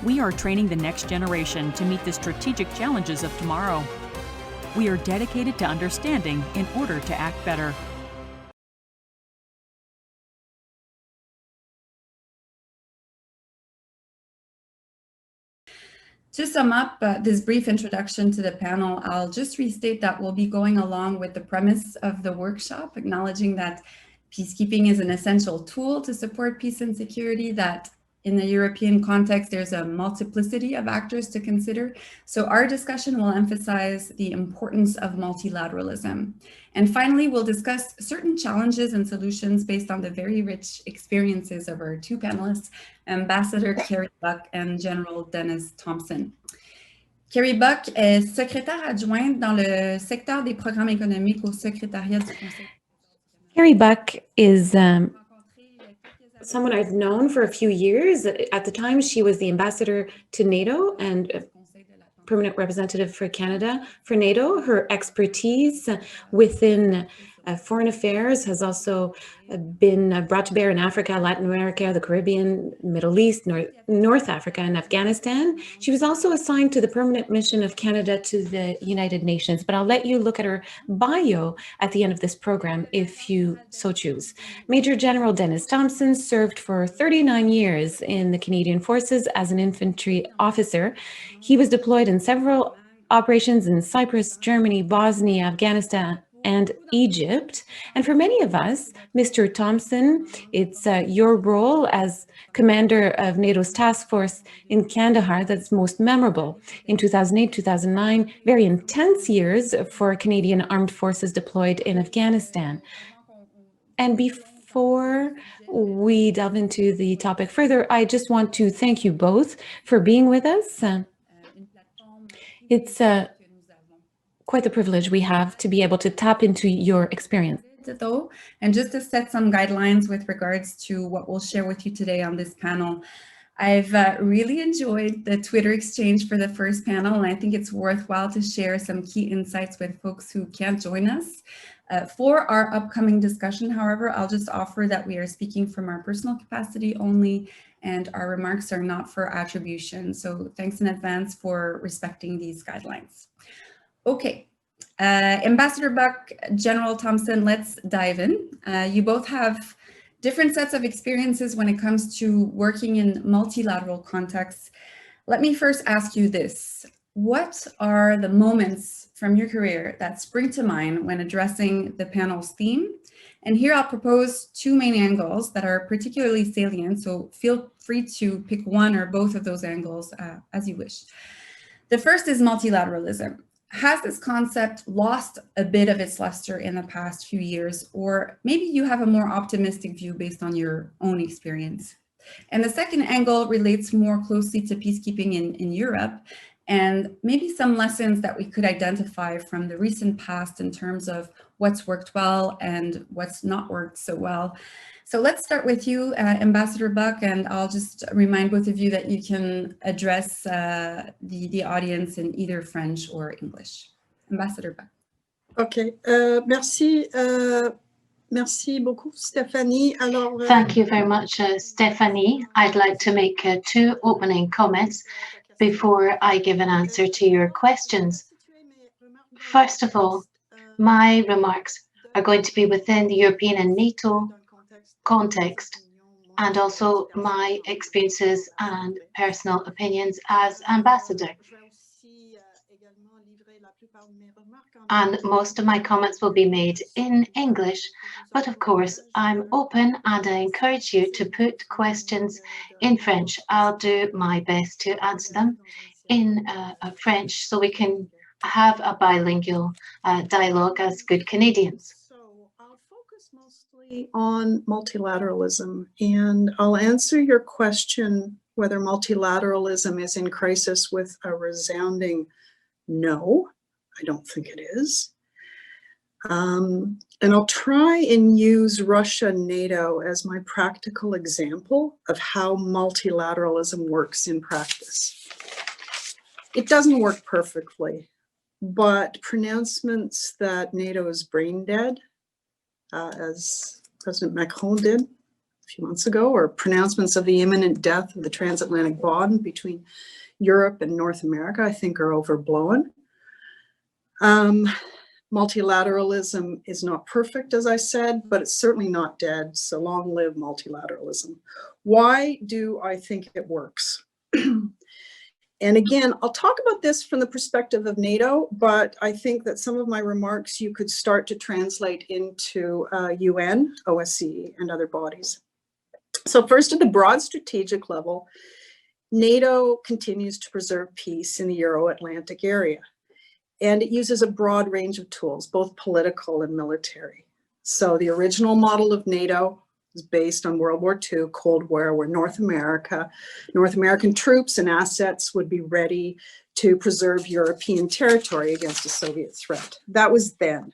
We are training the next generation to meet the strategic challenges of tomorrow. We are dedicated to understanding in order to act better. To sum up this brief introduction to the panel, I'll just restate that we'll be going along with the premise of the workshop, acknowledging that peacekeeping is an essential tool to support peace and security, that in the European context, there's a multiplicity of actors to consider. So our discussion will emphasize the importance of multilateralism. And finally, we'll discuss certain challenges and solutions based on the very rich experiences of our two panelists, Ambassador Carrie Buck and General Dennis Thompson. Carrie Buck est secrétaire adjointe dans le secteur des programmes économiques au secrétariat du Conseil. Carrie Buck is someone I've known for a few years. At the time, she was the ambassador to NATO and permanent representative for Canada for NATO. Her expertise within foreign affairs has also been brought to bear in Africa, Latin America, the Caribbean, Middle East, North Africa, and Afghanistan. She was also assigned to the permanent mission of Canada to the United Nations, but I'll let you look at her bio at the end of this program if you so choose. Major General Dennis Thompson served for 39 years in the Canadian Forces as an infantry officer. He was deployed in several operations in Cyprus, Germany, Bosnia, Afghanistan, and Egypt. And for many of us, Mr. Thompson, it's your role as commander of NATO's task force in Kandahar that's most memorable. In 2008, 2009, very intense years for Canadian armed forces deployed in Afghanistan. And before we delve into the topic further, I just want to thank you both for being with us. It's quite the privilege we have to be able to tap into your experience. And just to set some guidelines with regards to what we'll share with you today on this panel, I've really enjoyed the Twitter exchange for the first panel, and I think it's worthwhile to share some key insights with folks who can't join us. For our upcoming discussion, however, I'll just offer that we are speaking from our personal capacity only, and our remarks are not for attribution. So thanks in advance for respecting these guidelines. Okay, Ambassador Buck, General Thompson, let's dive in. You both have different sets of experiences when it comes to working in multilateral contexts. Let me first ask you this. What are the moments from your career that spring to mind when addressing the panel's theme? And here I'll propose two main angles that are particularly salient, so feel free to pick one or both of those angles as you wish. The first is multilateralism. Has this concept lost a bit of its luster in the past few years, or maybe you have a more optimistic view based on your own experience? And the second angle relates more closely to peacekeeping in Europe, and maybe some lessons that we could identify from the recent past in terms of what's worked well and what's not worked so well. So let's start with you, Ambassador Buck, and I'll just remind both of you that you can address the audience in either French or English. Ambassador Buck. Okay, merci. Merci beaucoup, Stéphanie. Alors, Thank you very much, Stéphanie. I'd like to make two opening comments before I give an answer to your questions. First of all, my remarks are going to be within the European and NATO context, and also my experiences and personal opinions as ambassador. And most of my comments will be made in English, but of course I'm open and I encourage you to put questions in French. I'll do my best to answer them in French so we can have a bilingual dialogue as good Canadians. On multilateralism, and I'll answer your question whether multilateralism is in crisis with a resounding no. I don't think it is. And I'll try and use Russia-NATO as my practical example of how multilateralism works in practice. It doesn't work perfectly, but pronouncements that NATO is brain dead, as President Macron did a few months ago, or pronouncements of the imminent death of the transatlantic bond between Europe and North America, I think are overblown. Multilateralism is not perfect, as I said, but it's certainly not dead. So long live multilateralism. Why do I think it works? And again, I'll talk about this from the perspective of NATO, but I think that some of my remarks you could start to translate into UN, OSCE, and other bodies. So first, at the broad strategic level, NATO continues to preserve peace in the Euro-Atlantic area. And it uses a broad range of tools, both political and military. So the original model of NATO is based on World War II, Cold War, where North American troops and assets would be ready to preserve European territory against a Soviet threat. That was then.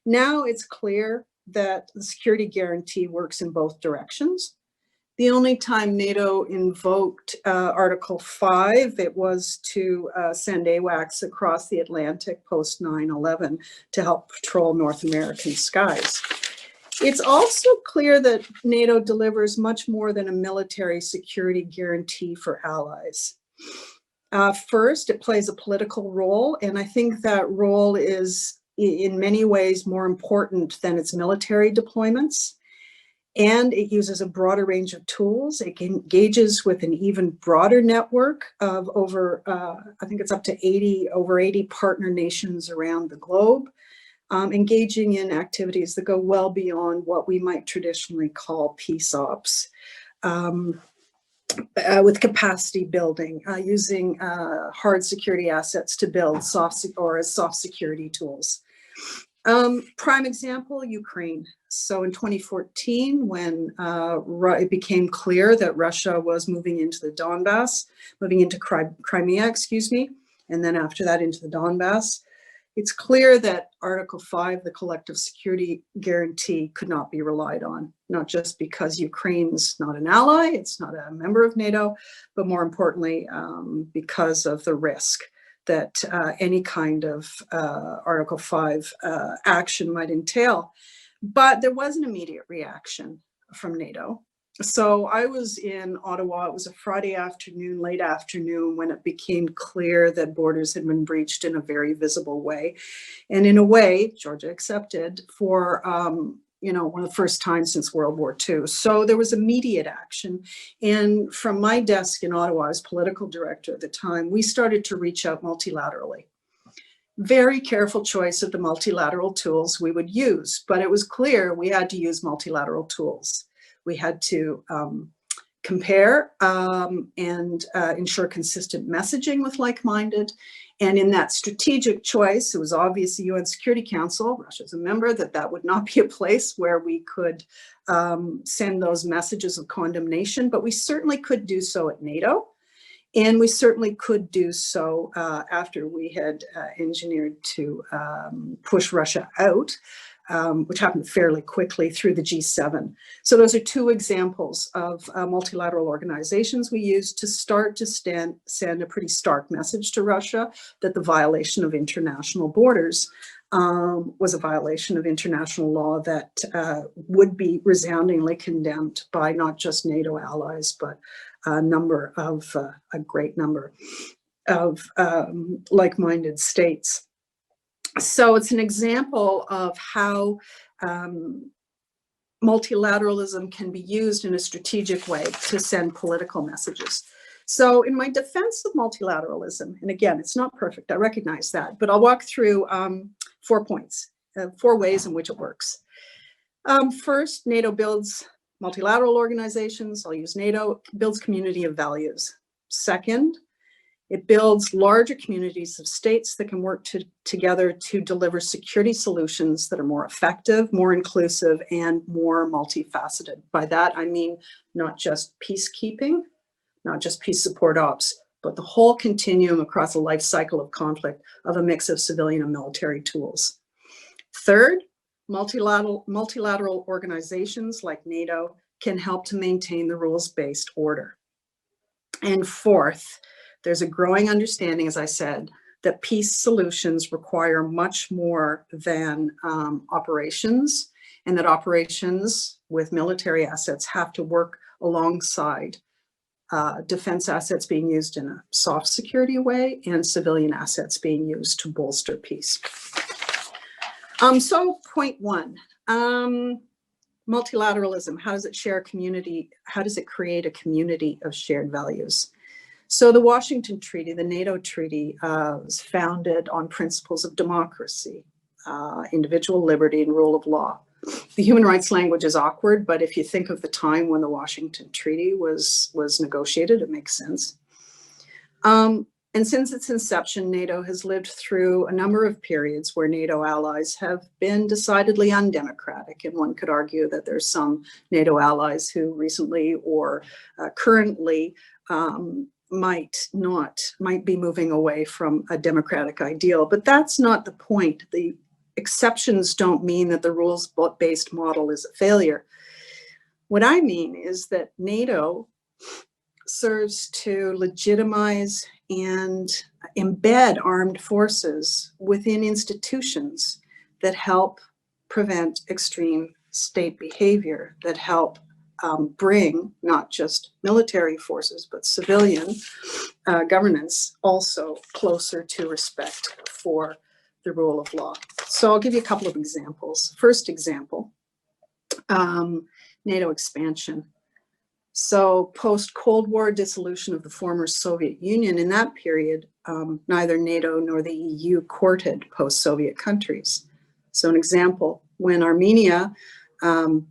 Now it's clear that the security guarantee works in both directions. The only time NATO invoked Article 5, it was to send AWACS across the Atlantic post 9/11 to help patrol North American skies. It's also clear that NATO delivers much more than a military security guarantee for allies. First, it plays a political role, and I think that role is in many ways more important than its military deployments. And it uses a broader range of tools. It engages with an even broader network of over, I think it's up to over 80 partner nations around the globe, engaging in activities that go well beyond what we might traditionally call peace ops, with capacity building, using hard security assets to build soft security tools. Prime example, Ukraine. So in 2014, when it became clear that Russia was moving into the Donbass, moving into Crimea, excuse me, and then after that into the Donbass, it's clear that Article 5, the collective security guarantee, could not be relied on, not just because Ukraine's not an ally, it's not a member of NATO, but more importantly, because of the risk that any kind of Article 5 action might entail. But there was an immediate reaction from NATO. So I was in Ottawa, it was a Friday afternoon, late afternoon, when it became clear that borders had been breached in a very visible way. And in a way, Georgia accepted, for one of the first times since World War II. So there was immediate action. And from my desk in Ottawa, as political director at the time, we started to reach out multilaterally. Very careful choice of the multilateral tools we would use, but it was clear we had to use multilateral tools. We had to compare and ensure consistent messaging with like-minded. And in that strategic choice, it was obvious the UN Security Council, Russia's a member, that would not be a place where we could send those messages of condemnation, but we certainly could do so at NATO. And we certainly could do so after we had engineered to push Russia out, which happened fairly quickly through the G7. So those are two examples of multilateral organizations we used to start to send a pretty stark message to Russia that the violation of international borders was a violation of international law that would be resoundingly condemned by not just NATO allies, but a great number of like-minded states. So it's an example of how multilateralism can be used in a strategic way to send political messages. So in my defense of multilateralism, and again, it's not perfect, I recognize that, but I'll walk through 4 points, 4 ways in which it works. First, NATO builds multilateral organizations, I'll use NATO, builds community of values. Second, it builds larger communities of states that can work together to deliver security solutions that are more effective, more inclusive, and more multifaceted. By that, I mean not just peacekeeping, not just peace support ops, but the whole continuum across a life cycle of conflict of a mix of civilian and military tools. Third, multilateral organizations like NATO can help to maintain the rules-based order. And fourth, there's a growing understanding, as I said, that peace solutions require much more than operations, and that operations with military assets have to work alongside defense assets being used in a soft security way and civilian assets being used to bolster peace. So point one, multilateralism, how does it share a community? How does it create a community of shared values? So the Washington Treaty, the NATO treaty, was founded on principles of democracy, individual liberty, and rule of law. The human rights language is awkward, but if you think of the time when the Washington Treaty was negotiated, it makes sense. And since its inception, NATO has lived through a number of periods where NATO allies have been decidedly undemocratic. And one could argue that there's some NATO allies who recently or currently might be moving away from a democratic ideal, but that's not the point. The exceptions don't mean that the rules-based model is a failure. What I mean is that NATO serves to legitimize and embed armed forces within institutions that help prevent extreme state behavior, that help bring not just military forces, but civilian governance also closer to respect for the rule of law. So I'll give you a couple of examples. First example, NATO expansion. So post-Cold War dissolution of the former Soviet Union, in that period, neither NATO nor the EU courted post-Soviet countries. So an example, when Armenia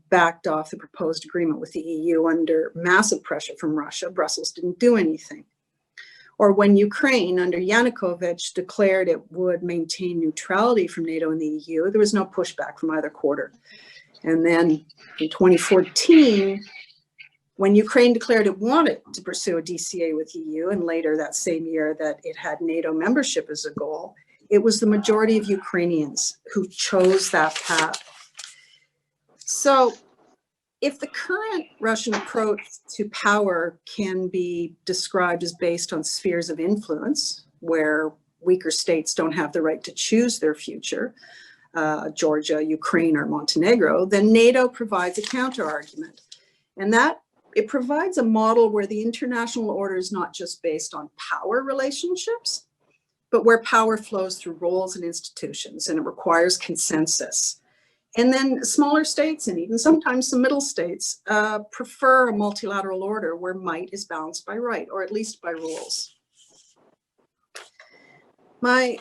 backed off the proposed agreement with the EU under massive pressure from Russia, Brussels didn't do anything. Or when Ukraine under Yanukovych declared it would maintain neutrality from NATO and the EU, there was no pushback from either quarter. And then in 2014, when Ukraine declared it wanted to pursue a DCA with EU, and later that same year that it had NATO membership as a goal, it was the majority of Ukrainians who chose that path. So if the current Russian approach to power can be described as based on spheres of influence, where weaker states don't have the right to choose their future, Georgia, Ukraine, or Montenegro, then NATO provides a counter-argument. And that it provides a model where the international order is not just based on power relationships, but where power flows through roles and institutions, and it requires consensus. And then smaller states, and even sometimes some middle states, prefer a multilateral order where might is balanced by right, or at least by rules. My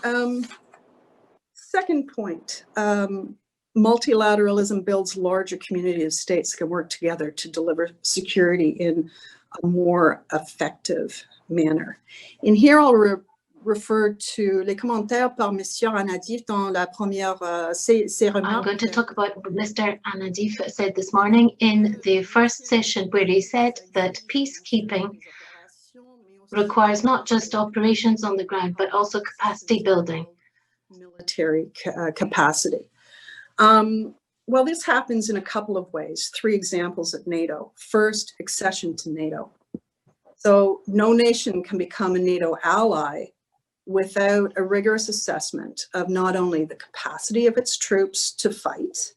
second point, multilateralism builds larger community of states that can work together to deliver security in a more effective manner. And here I'll refer to les commentaires par Monsieur Anadif dans la première ses remarques. I'm going to talk about what Mr. Anadif said this morning in the first session, where he said that peacekeeping requires not just operations on the ground, but also capacity building. Military capacity. Well, this happens in a couple of ways. 3 examples at NATO. First, accession to NATO. So no nation can become a NATO ally without a rigorous assessment of not only the capacity of its troops to fight,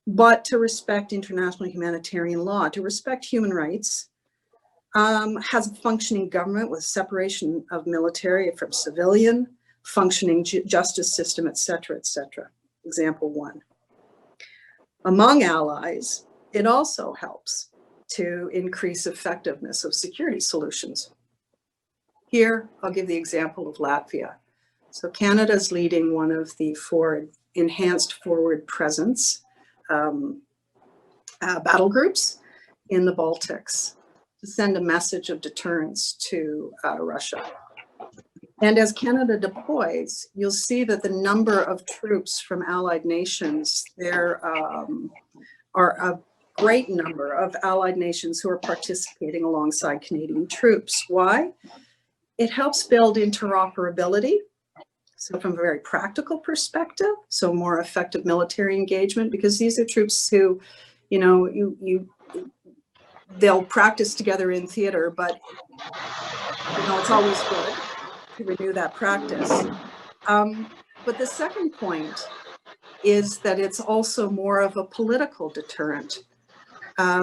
but to respect international humanitarian law, to respect human rights, has a functioning government with separation of military from civilian, functioning justice system, et cetera, et cetera. Example 1. Among allies, it also helps to increase effectiveness of security solutions. Here, I'll give the example of Latvia. So Canada is leading one of the 4 enhanced forward presence battle groups in the Baltics to send a message of deterrence to Russia. And as Canada deploys, you'll see that the number of troops from allied nations, there are a great number of allied nations who are participating alongside Canadian troops. Why? It helps build interoperability. So from a very practical perspective, so more effective military engagement, because these are troops who, you know, they'll practice together in theater, but you know, it's always good to renew that practice. But the second point is that it's also more of a political deterrent.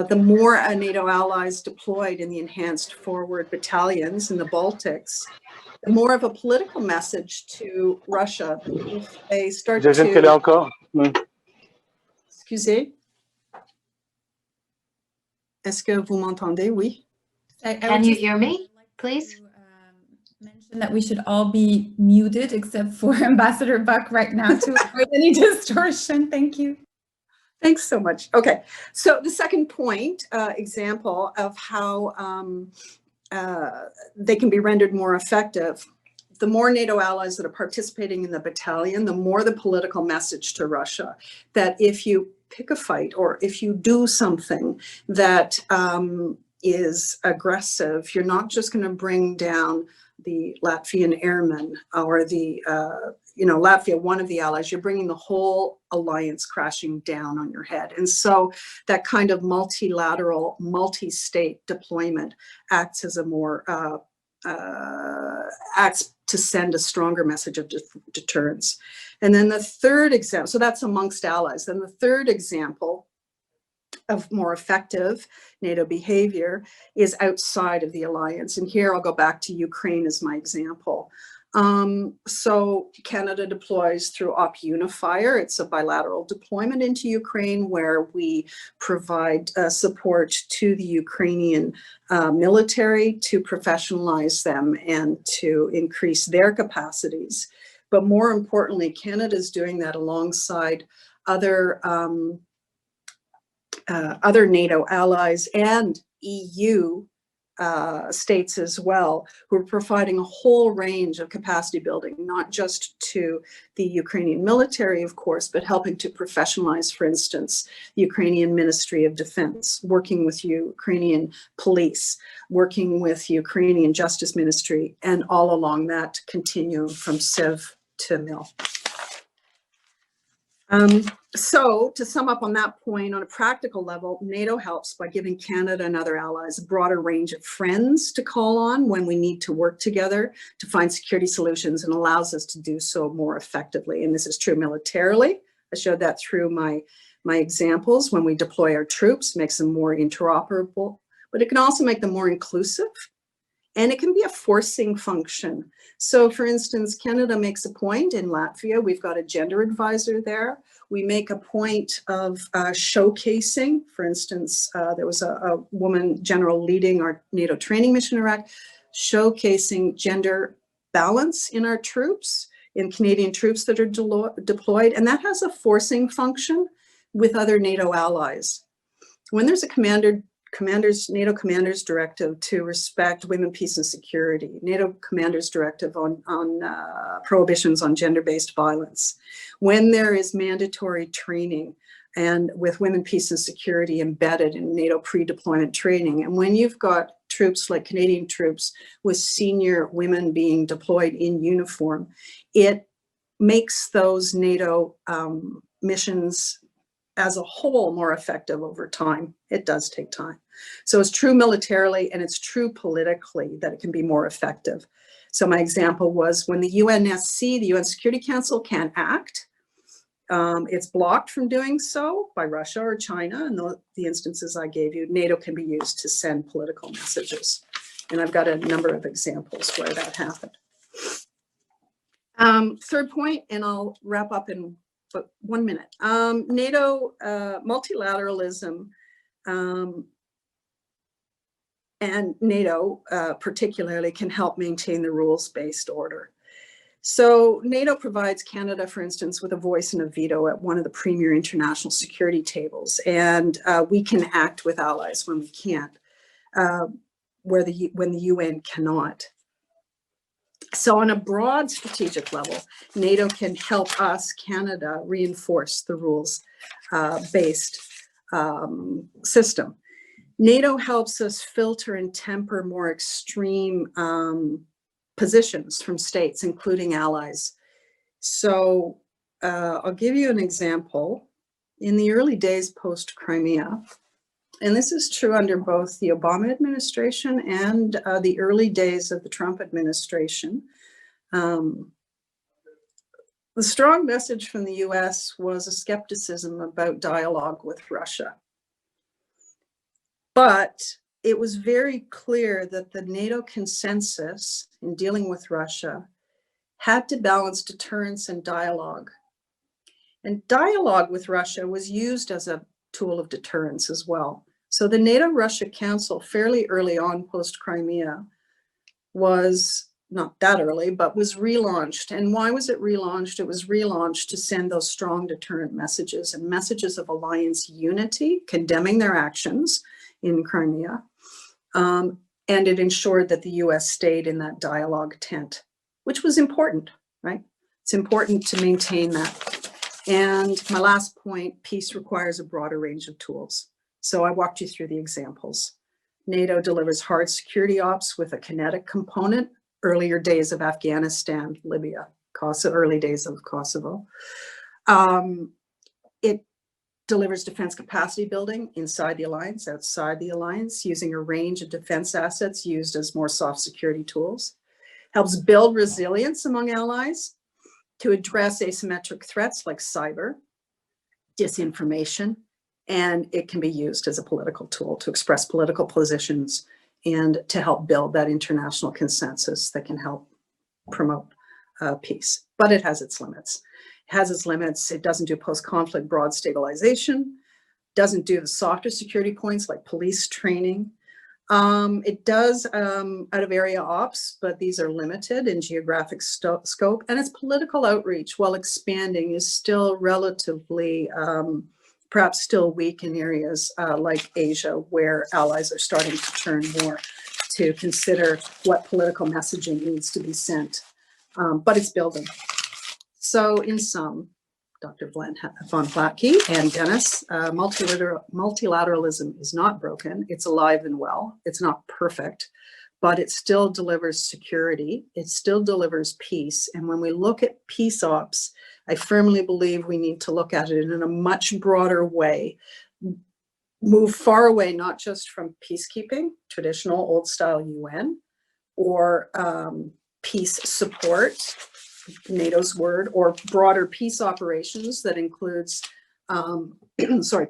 the more NATO allies deployed in the enhanced forward battalions in the Baltics, the more of a political message to Russia. If they start Deuxième télé to, encore. excusez, est-ce que vous m'entendez? Oui. I Can would you just hear me, like please? to, mention that we should all be muted except for Ambassador Buck right now to avoid any distortion. Thank you. Thanks so much. Okay, so the second point, example of how they can be rendered more effective. The more NATO allies that are participating in the battalion, the more the political message to Russia that if you pick a fight or if you do something that is aggressive, you're not just going to bring down the Latvian airmen or the, Latvia, one of the allies, you're bringing the whole alliance crashing down on your head. And so that kind of multilateral, multi-state deployment acts as a more, acts to send a stronger message of deterrence. And then the third example, so that's amongst allies. Then the third example of more effective NATO behavior is outside of the alliance. And here I'll go back to Ukraine as my example. So Canada deploys through Op Unifier. It's a bilateral deployment into Ukraine where we provide support to the Ukrainian military to professionalize them and to increase their capacities. But more importantly, Canada is doing that alongside other NATO allies and EU states as well, who are providing a whole range of capacity building, not just to the Ukrainian military, of course, but helping to professionalize, for instance, the Ukrainian Ministry of Defense, working with Ukrainian police, working with Ukrainian Justice Ministry, and all along that continuum from civ to mil. So to sum up on that point, on a practical level, NATO helps by giving Canada and other allies a broader range of friends to call on when we need to work together to find security solutions, and allows us to do so more effectively. And this is true militarily. I showed that through my examples. When we deploy our troops, makes them more interoperable, but it can also make them more inclusive. And it can be a forcing function. So for instance, Canada makes a point in Latvia, we've got a gender advisor there. We make a point of showcasing, for instance, there was a woman general leading our NATO training mission in Iraq, showcasing gender balance in our troops, in Canadian troops that are deployed. And that has a forcing function with other NATO allies. When there's a NATO Commander's Directive to respect women, peace, and security, NATO Commander's Directive on prohibitions on gender-based violence. When there is mandatory training and with women, peace, and security embedded in NATO pre-deployment training, and when you've got troops like Canadian troops with senior women being deployed in uniform, it makes those NATO missions as a whole more effective over time. It does take time. So it's true militarily and it's true politically that it can be more effective. So my example was when the UNSC, the UN Security Council, can't act, it's blocked from doing so by Russia or China. And the instances I gave you, NATO can be used to send political messages. And I've got a number of examples where that happened. Third point, and I'll wrap up in but 1 minute. NATO multilateralism and NATO particularly can help maintain the rules-based order. So NATO provides Canada, for instance, with a voice and a veto at one of the premier international security tables, and we can act with allies when we can't, when the UN cannot. So on a broad strategic level, NATO can help us, Canada, reinforce the rules-based system. NATO helps us filter and temper more extreme positions from states, including allies. So I'll give you an example. In the early days post-Crimea, and this is true under both the Obama administration and the early days of the Trump administration. The strong message from the US was a skepticism about dialogue with Russia. But it was very clear that the NATO consensus in dealing with Russia had to balance deterrence and dialogue. And dialogue with Russia was used as a tool of deterrence as well. So the NATO-Russia Council, fairly early on post-Crimea, was not that early, but was relaunched. And why was it relaunched? It was relaunched to send those strong deterrent messages and messages of alliance unity, condemning their actions in Crimea. And it ensured that the US stayed in that dialogue tent, which was important, right? It's important to maintain that. And my last point, peace requires a broader range of tools. So I walked you through the examples. NATO delivers hard security ops with a kinetic component, earlier days of Afghanistan, Libya, early days of Kosovo. It delivers defense capacity building inside the alliance, outside the alliance, using a range of defense assets used as more soft security tools. Helps build resilience among allies to address asymmetric threats like cyber, disinformation, and it can be used as a political tool to express political positions and to help build that international consensus that can help promote peace. But it has its limits. It has its limits. It doesn't do post-conflict broad stabilization, doesn't do the softer security points like police training. It does out of area ops, but these are limited in geographic scope, and its political outreach, while expanding, is still relatively perhaps still weak in areas like Asia, where allies are starting to turn more to consider what political messaging needs to be sent. But it's building. So in sum, Dr. Von Hlatky and Dennis, multilateralism is not broken. It's alive and well. It's not perfect, but it still delivers security. It still delivers peace. And when we look at peace ops, I firmly believe we need to look at it in a much broader way, move far away, not just from peacekeeping, traditional old style UN, or peace support, NATO's word, or broader peace operations that includes,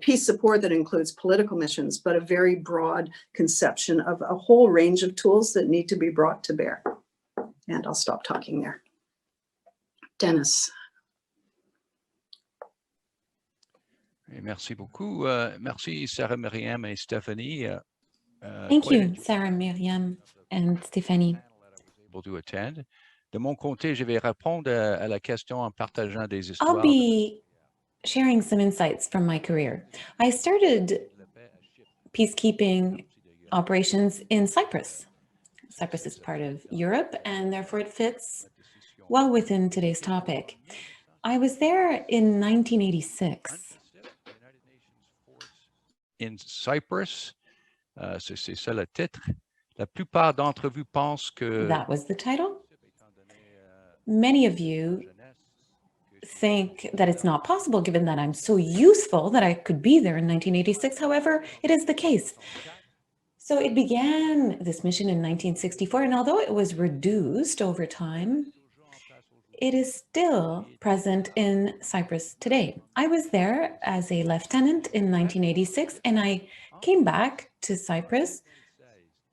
peace support that includes political missions, but a very broad conception of a whole range of tools that need to be brought to bear. And I'll stop talking there. Dennis. Merci beaucoup. Merci Sarah Myriam et Stephanie. Thank you, Sarah, Myriam, and Stephanie. Able to attend. De mon côté, je vais répondre à la question en partageant des histoires. I'll be sharing some insights from my career. I started peacekeeping operations in Cyprus. Cyprus is part of Europe, and therefore it fits well within today's topic. I was there in 1986. In Cyprus, c'est ça le titre. La plupart d'entre vous pensent que That was the title. Many of you think that it's not possible, given that I'm so useful that I could be there in 1986. However, it is the case. So it began this mission in 1964, and although it was reduced over time, it is still present in Cyprus today. I was there as a lieutenant in 1986, and I came back to Cyprus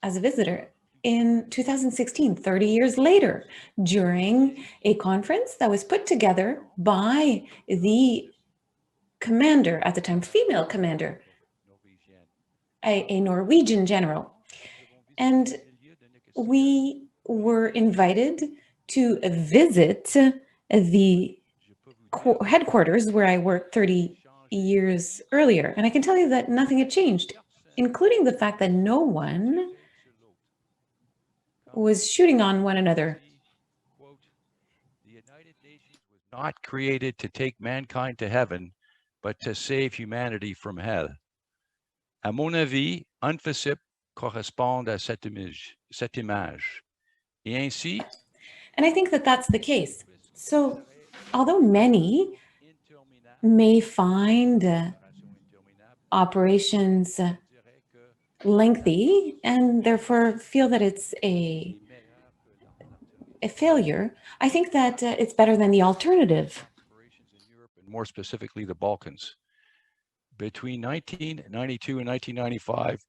as a visitor in 2016, 30 years later, during a conference that was put together by the commander at the time, female commander, a Norwegian general. And we were invited to visit the headquarters where I worked 30 years earlier. And I can tell you that nothing had changed, including the fact that no one was shooting on one another. quote, the United Nations was not created to take mankind to heaven, but to save humanity from hell. À mon avis, UNFICYP correspond à cette image. Et ainsi, And I think that that's the case. So although many may find operations lengthy and therefore feel that it's a failure, I think that it's better than the alternative. operations in Europe and more specifically the Balkans. between 1992 and 1995,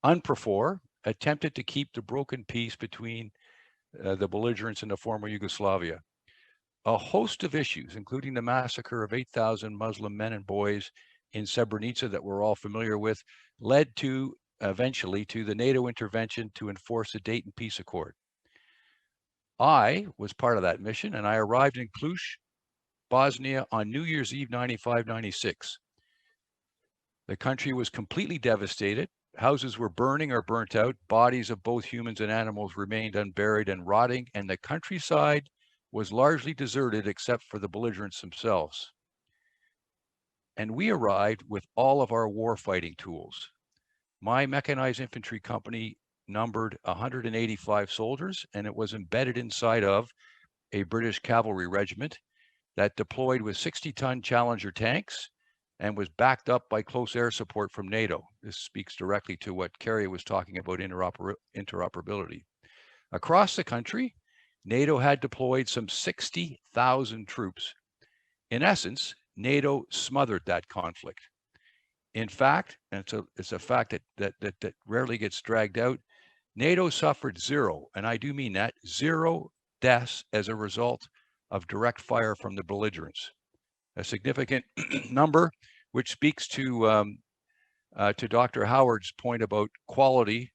UNPROFOR attempted to keep the broken peace between the belligerents in the former Yugoslavia. A host of issues, including the massacre of 8,000 Muslim men and boys in Srebrenica that we're all familiar with, led to eventually to the NATO intervention to enforce the Dayton Peace Accord. I was part of that mission, and I arrived in Cluj, Bosnia on New Year's Eve 95-96. The country was completely devastated. Houses were burning or burnt out. Bodies of both humans and animals remained unburied and rotting, and the countryside was largely deserted except for the belligerents themselves. And we arrived with all of our war fighting tools. My mechanized infantry company numbered 185 soldiers, and it was embedded inside of a British cavalry regiment that deployed with 60-ton Challenger tanks and was backed up by close air support from NATO. This speaks directly to what Kerry was talking about, interoperability. Across the country, NATO had deployed some 60,000 troops. In essence, NATO smothered that conflict. In fact, and it's a fact that rarely gets dragged out, NATO suffered zero, and I do mean that, 0 deaths as a result of direct fire from the belligerents. A significant number, which speaks to Dr. Howard's point about quantity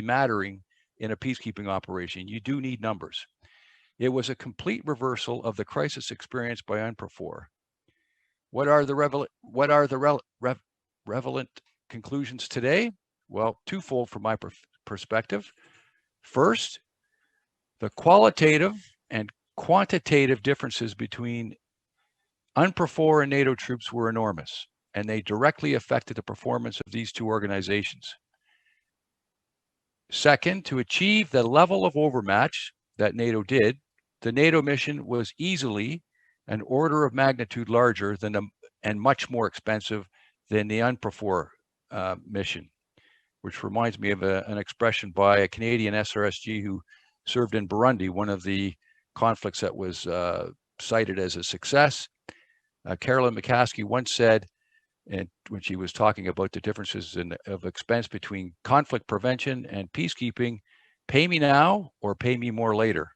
mattering in a peacekeeping operation. You do need numbers. It was a complete reversal of the crisis experienced by UNPROFOR. What are the relevant conclusions today? Well, twofold from my perspective. First, the qualitative and quantitative differences between UNPROFOR and NATO troops were enormous, and they directly affected the performance of these two organizations. Second, to achieve the level of overmatch that NATO did, the NATO mission was easily an order of magnitude larger than and much more expensive than the UNPROFOR mission, which reminds me of an expression by a Canadian SRSG who served in Burundi, one of the conflicts that was cited as a success. Carolyn McCaskey once said, and when she was talking about the differences of expense between conflict prevention and peacekeeping, pay me now or pay me more later.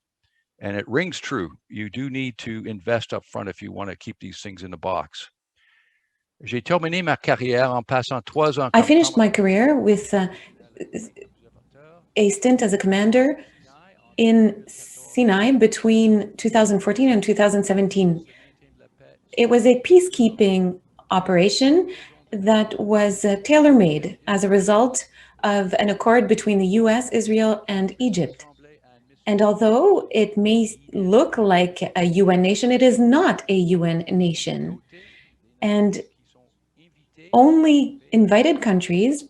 And it rings true. You do need to invest up front if you want to keep these things in the box. I finished my career with a stint as a commander in Sinai between 2014 and 2017. It was a peacekeeping operation that was tailor-made as a result of an accord between the US, Israel, and Egypt. And although it may look like a UN nation, it is not a UN nation. And only invited countries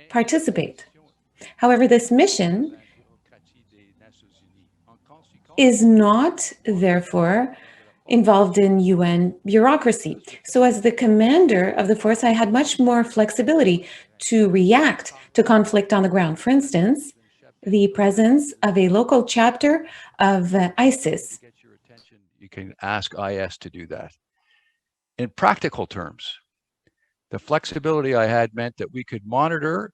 participate. However, this mission is not, therefore, involved in UN bureaucracy. So as the commander of the force, I had much more flexibility to react to conflict on the ground. For instance, the presence of a local chapter of ISIS. You can ask IS to do that. In practical terms, the flexibility I had meant that we could monitor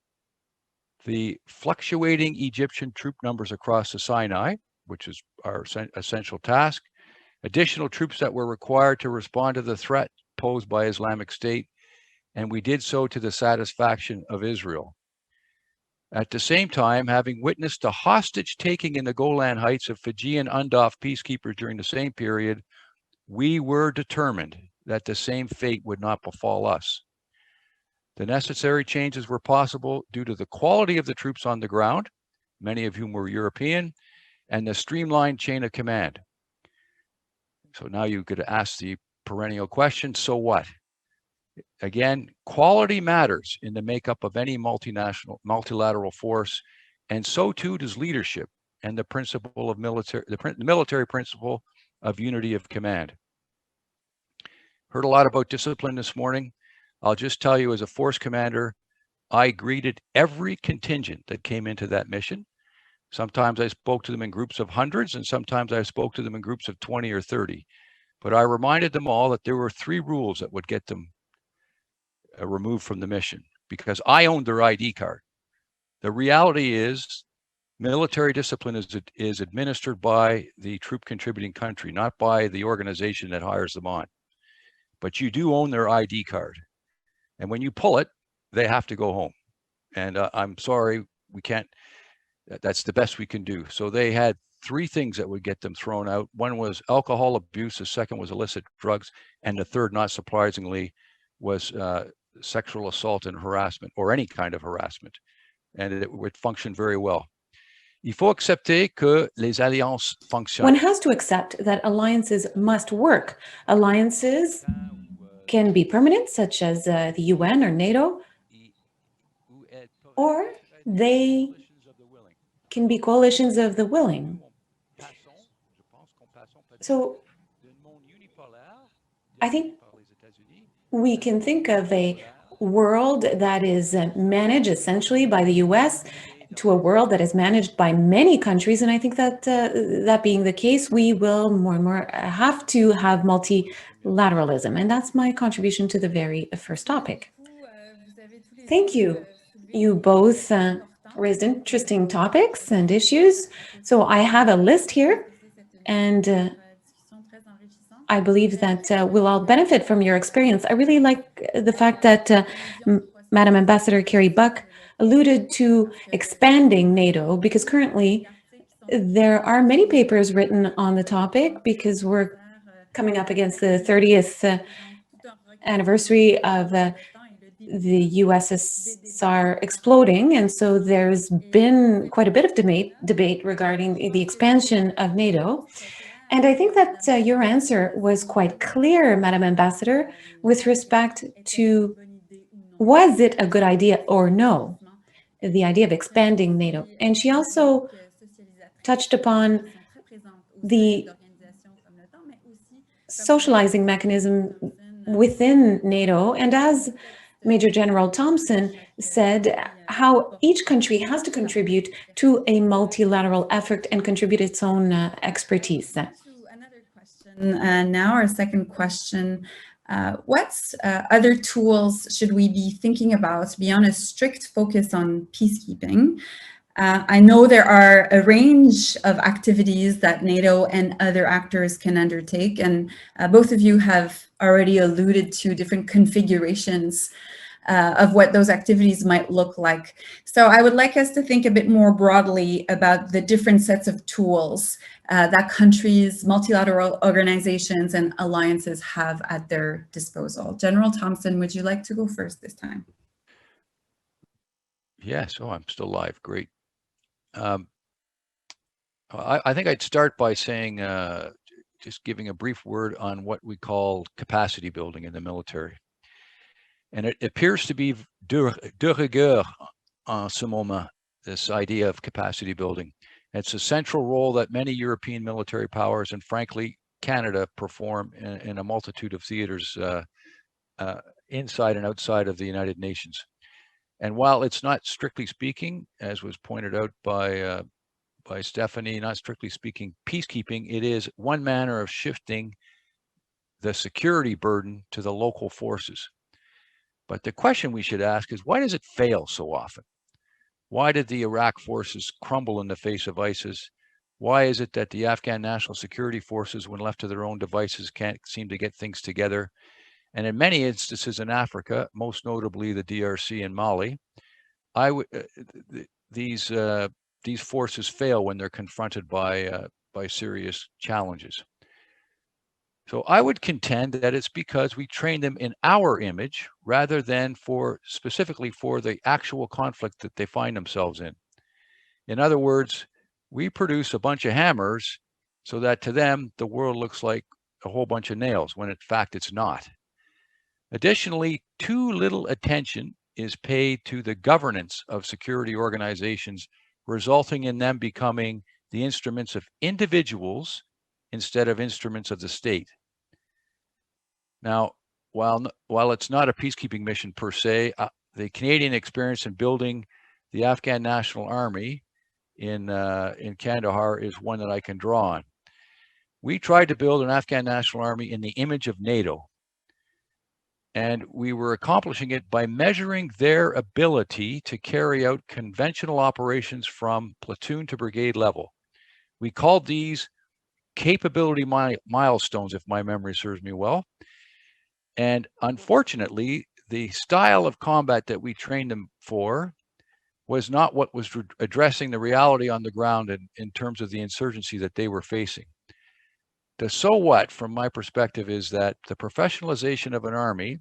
the fluctuating Egyptian troop numbers across the Sinai, which is our essential task, additional troops that were required to respond to the threat posed by Islamic State, and we did so to the satisfaction of Israel. At the same time, having witnessed the hostage taking in the Golan Heights of Fijian UNDOF peacekeepers during the same period, we were determined that the same fate would not befall us. The necessary changes were possible due to the quality of the troops on the ground, many of whom were European, and the streamlined chain of command. So now you could ask the perennial question, so what? Again, quality matters in the makeup of any multilateral force, and so too does leadership and the principle of the military principle of unity of command. Heard a lot about discipline this morning. I'll just tell you, as a force commander, I greeted every contingent that came into that mission. Sometimes I spoke to them in groups of hundreds, and sometimes I spoke to them in groups of 20 or 30. But I reminded them all that there were 3 rules that would get them removed from the mission because I owned their ID card. The reality is military discipline is administered by the troop contributing country, not by the organization that hires them on. But you do own their ID card. And when you pull it, they have to go home. And I'm sorry, we can't, that's the best we can do. So they had 3 things that would get them thrown out. One was alcohol abuse, the second was illicit drugs, and the third, not surprisingly, was sexual assault and harassment, or any kind of harassment. And it would function very well. Il faut accepter que les alliances fonctionnent. One has to accept that alliances must work. Alliances can be permanent, such as the UN or NATO, or they can be coalitions of the willing. So I think we can think of a world that is managed essentially by the US to a world that is managed by many countries. And I think that that being the case, we will more and more have to have multilateralism. And that's my contribution to the very first topic. Thank you. You both raised interesting topics and issues. So I have a list here, and I believe that we'll all benefit from your experience. I really like the fact that Madam Ambassador Carrie Buck alluded to expanding NATO, because currently there are many papers written on the topic, because we're coming up against the 30th anniversary of the USSR exploding. And so there's been quite a bit of debate regarding the expansion of NATO. And I think that your answer was quite clear, Madam Ambassador, with respect to, was it a good idea or no, the idea of expanding NATO. And she also touched upon the socializing mechanism within NATO. And as Major General Thompson said, how each country has to contribute to a multilateral effort and contribute its own expertise. Now our second question, what other tools should we be thinking about beyond a strict focus on peacekeeping? I know there are a range of activities that NATO and other actors can undertake, and both of you have already alluded to different configurations of what those activities might look like. So I would like us to think a bit more broadly about the different sets of tools that countries, multilateral organizations, and alliances have at their disposal. General Thompson, would you like to go first this time? Yes, oh, I'm still live, great. I think I'd start by saying, just giving a brief word on what we call capacity building in the military. And it appears to be de rigueur en ce moment, this idea of capacity building. It's a central role that many European military powers, and frankly, Canada, perform in a multitude of theaters inside and outside of the United Nations. And while it's not strictly speaking, as was pointed out by Stephanie, not strictly speaking peacekeeping, it is one manner of shifting the security burden to the local forces. But the question we should ask is, why does it fail so often? Why did the Iraq forces crumble in the face of ISIS? Why is it that the Afghan National Security Forces, when left to their own devices, can't seem to get things together? And in many instances in Africa, most notably the DRC and Mali, these forces fail when they're confronted by serious challenges. So I would contend that it's because we train them in our image rather than specifically for the actual conflict that they find themselves in. In other words, we produce a bunch of hammers so that to them, the world looks like a whole bunch of nails, when in fact it's not. Additionally, too little attention is paid to the governance of security organizations, resulting in them becoming the instruments of individuals instead of instruments of the state. Now, while it's not a peacekeeping mission per se, the Canadian experience in building the Afghan National Army in Kandahar is one that I can draw on. We tried to build an Afghan National Army in the image of NATO. And we were accomplishing it by measuring their ability to carry out conventional operations from platoon to brigade level. We called these capability milestones, if my memory serves me well. And unfortunately, the style of combat that we trained them for was not what was addressing the reality on the ground in terms of the insurgency that they were facing. The so what, from my perspective, is that the professionalization of an army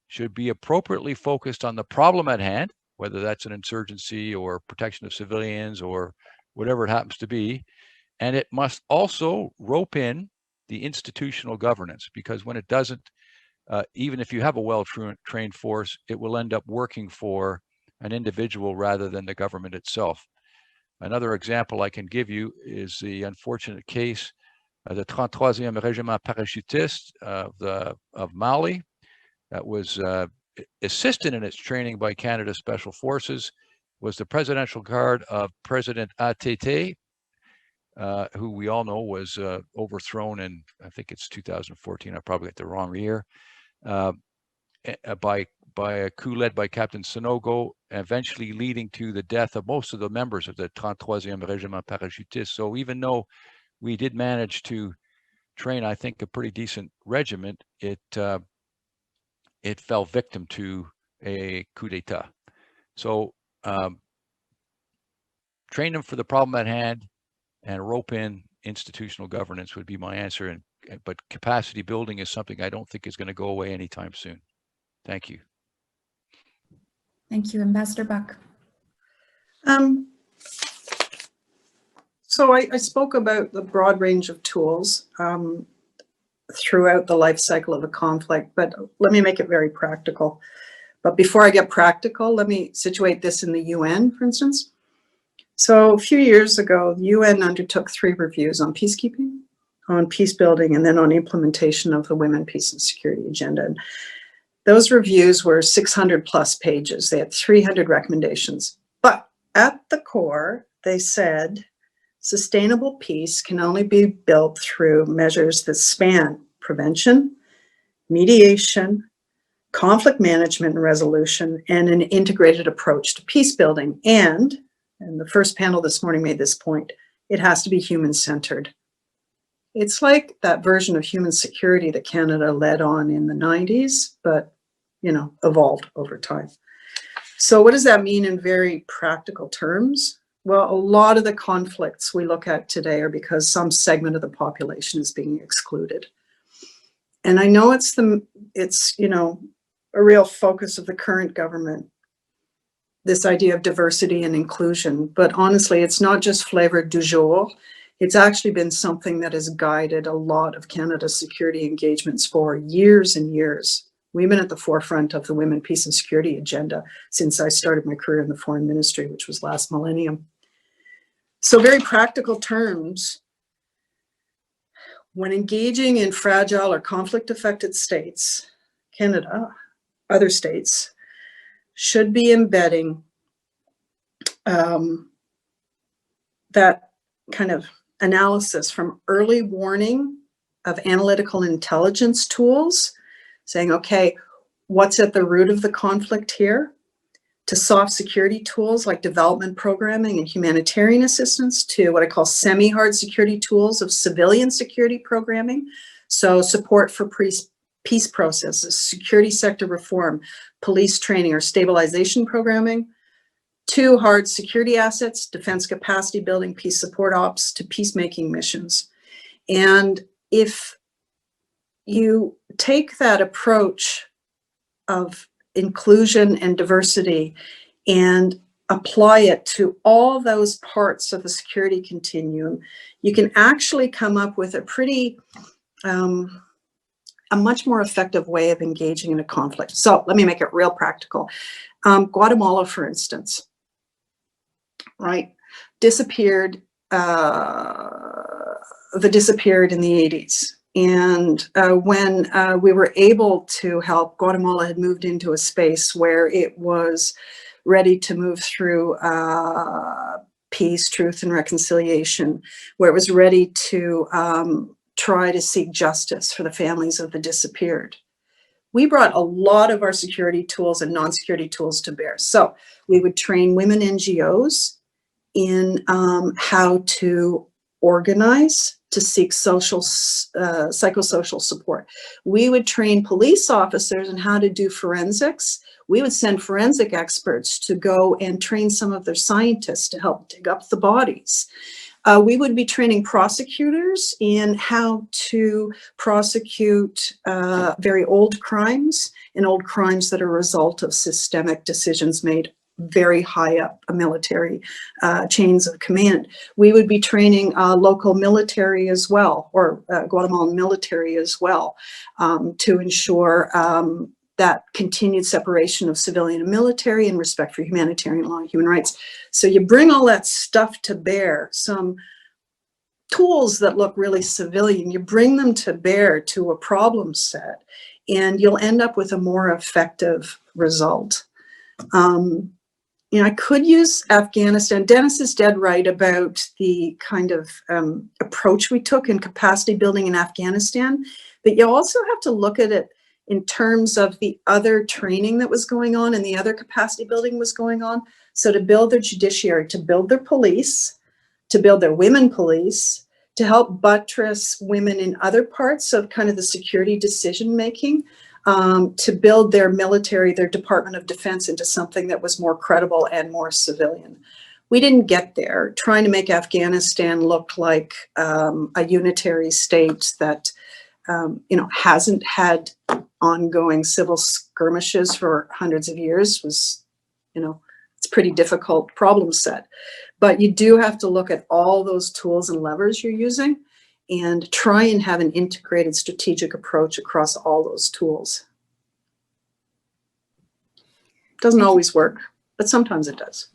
should be appropriately focused on the problem at hand, whether that's an insurgency or protection of civilians or whatever it happens to be. And it must also rope in the institutional governance, because when it doesn't, even if you have a well-trained force, it will end up working for an individual rather than the government itself. Another example I can give you is the unfortunate case the 33e Régiment Parachutiste of Mali, that was assisted in its training by Canada's Special Forces, was the Presidential Guard of President ATT, who we all know was overthrown in, I think it's 2014, I probably got the wrong year, by a coup led by Captain Sonogo, eventually leading to the death of most of the members of the 33e Régiment Parachutiste. So even though we did manage to train, I think, a pretty decent regiment, it fell victim to a coup d'etat. So train them for the problem at hand and rope in institutional governance would be my answer. But capacity building is something I don't think is going to go away anytime soon. Thank you. Thank you, Ambassador Buck. So I spoke about the broad range of tools throughout the life cycle of a conflict, but let me make it very practical. But before I get practical, let me situate this in the UN, for instance. So a few years ago, the UN undertook 3 reviews on peacekeeping, on peace building, and then on implementation of the Women, Peace and Security Agenda. And those reviews were 600 plus pages. They had 300 recommendations. But at the core, they said, sustainable peace can only be built through measures that span prevention, mediation, conflict management and resolution, and an integrated approach to peace building. And the first panel this morning made this point, it has to be human-centered. It's like that version of human security that Canada led on in the 90s, but, you know, evolved over time. So what does that mean in very practical terms? Well, a lot of the conflicts we look at today are because some segment of the population is being excluded. And I know it's you know, a real focus of the current government, this idea of diversity and inclusion, but honestly, it's not just flavor du jour. It's actually been something that has guided a lot of Canada's security engagements for years and years. We've been at the forefront of the Women, Peace and Security Agenda since I started my career in the Foreign Ministry, which was last millennium. So very practical terms, when engaging in fragile or conflict-affected states, Canada, other states, should be embedding that kind of analysis from early warning of analytical intelligence tools, saying, okay, what's at the root of the conflict here? To soft security tools like development programming and humanitarian assistance, to what I call semi-hard security tools of civilian security programming. So support for peace processes, security sector reform, police training or stabilization programming. To hard security assets, defense capacity building, peace support ops, to peacemaking missions. And if you take that approach of inclusion and diversity and apply it to all those parts of the security continuum, you can actually come up with a pretty, a much more effective way of engaging in a conflict. So let me make it real practical. Guatemala, for instance, right, disappeared in the 80s. And when we were able to help, Guatemala had moved into a space where it was ready to move through peace, truth, and reconciliation, where it was ready to try to seek justice for the families of the disappeared. we brought a lot of our security tools and non-security tools to bear. So we would train women NGOs in how to organize to seek psychosocial support. We would train police officers in how to do forensics. We would send forensic experts to go and train some of their scientists to help dig up the bodies. We would be training prosecutors in how to prosecute very old crimes and old crimes that are a result of systemic decisions made very high up a military chains of command. We would be training local military as well, or Guatemalan military as well, to ensure that continued separation of civilian and military and respect for humanitarian law and human rights. So you bring all that stuff to bear, some tools that look really civilian, you bring them to bear to a problem set, and you'll end up with a more effective result. You know, I could use Afghanistan. Dennis is dead right about the kind of approach we took in capacity building in Afghanistan, but you also have to look at it in terms of the other training that was going on and the other capacity building was going on. So to build their judiciary, to build their police, to build their women police, to help buttress women in other parts of kind of the security decision-making, to build their military, their Department of Defense into something that was more credible and more civilian. We didn't get there, trying to make Afghanistan look like a unitary state that you know, hasn't had ongoing civil skirmishes for hundreds of years was, you know, it's a pretty difficult problem set. But you do have to look at all those tools and levers you're using and try and have an integrated strategic approach across all those tools. Doesn't always work, but sometimes it does.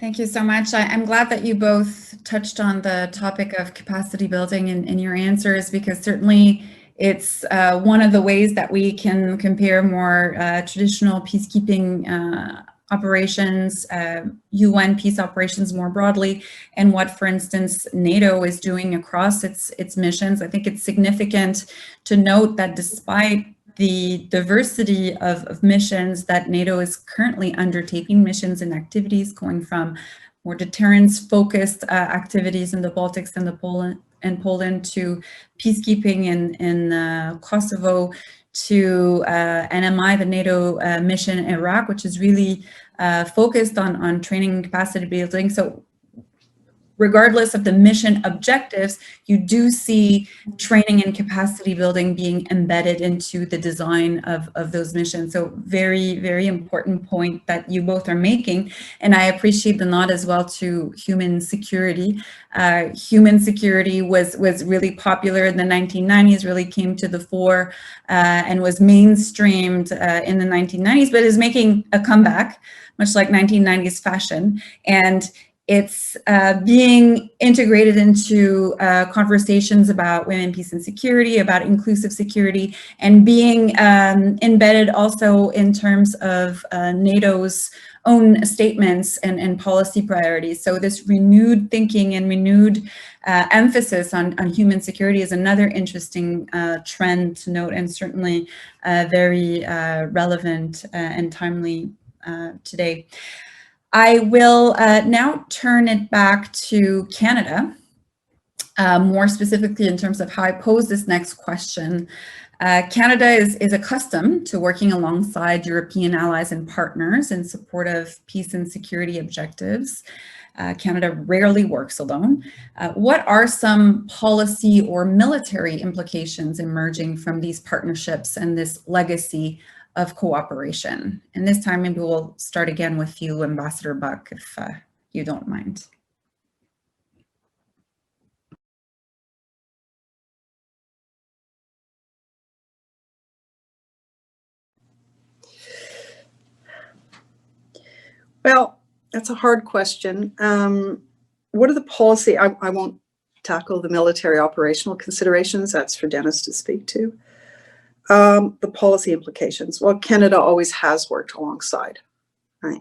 Thank you so much. I'm glad that you both touched on the topic of capacity building in your answers, because certainly it's one of the ways that we can compare more traditional peacekeeping operations, UN peace operations more broadly, and what, for instance, NATO is doing across its missions. I think it's significant to note that despite the diversity of missions that NATO is currently undertaking, missions and activities going from more deterrence-focused activities in the Baltics and Poland to peacekeeping in Kosovo, to NMI, the NATO mission in Iraq, which is really focused on training and capacity building. So regardless of the mission objectives, you do see training and capacity building being embedded into the design of those missions. So very, very important point that you both are making. And I appreciate the nod as well to human security. Human security was really popular in the 1990s, really came to the fore and was mainstreamed in the 1990s, but is making a comeback, much like 1990s fashion. And it's being integrated into conversations about women, peace, and security, about inclusive security, and being embedded also in terms of NATO's own statements and policy priorities. So this renewed thinking and renewed emphasis on human security is another interesting trend to note, and certainly very relevant and timely today. I will now turn it back to Canada, more specifically in terms of how I pose this next question. Canada is accustomed to working alongside European allies and partners in support of peace and security objectives. Canada rarely works alone. What are some policy or military implications emerging from these partnerships and this legacy of cooperation? And this time, maybe we'll start again with you, Ambassador Buck, if you don't mind. Well, that's a hard question. What are the policy? I won't tackle the military operational considerations. That's for Dennis to speak to. The policy implications. Well, Canada always has worked alongside, right?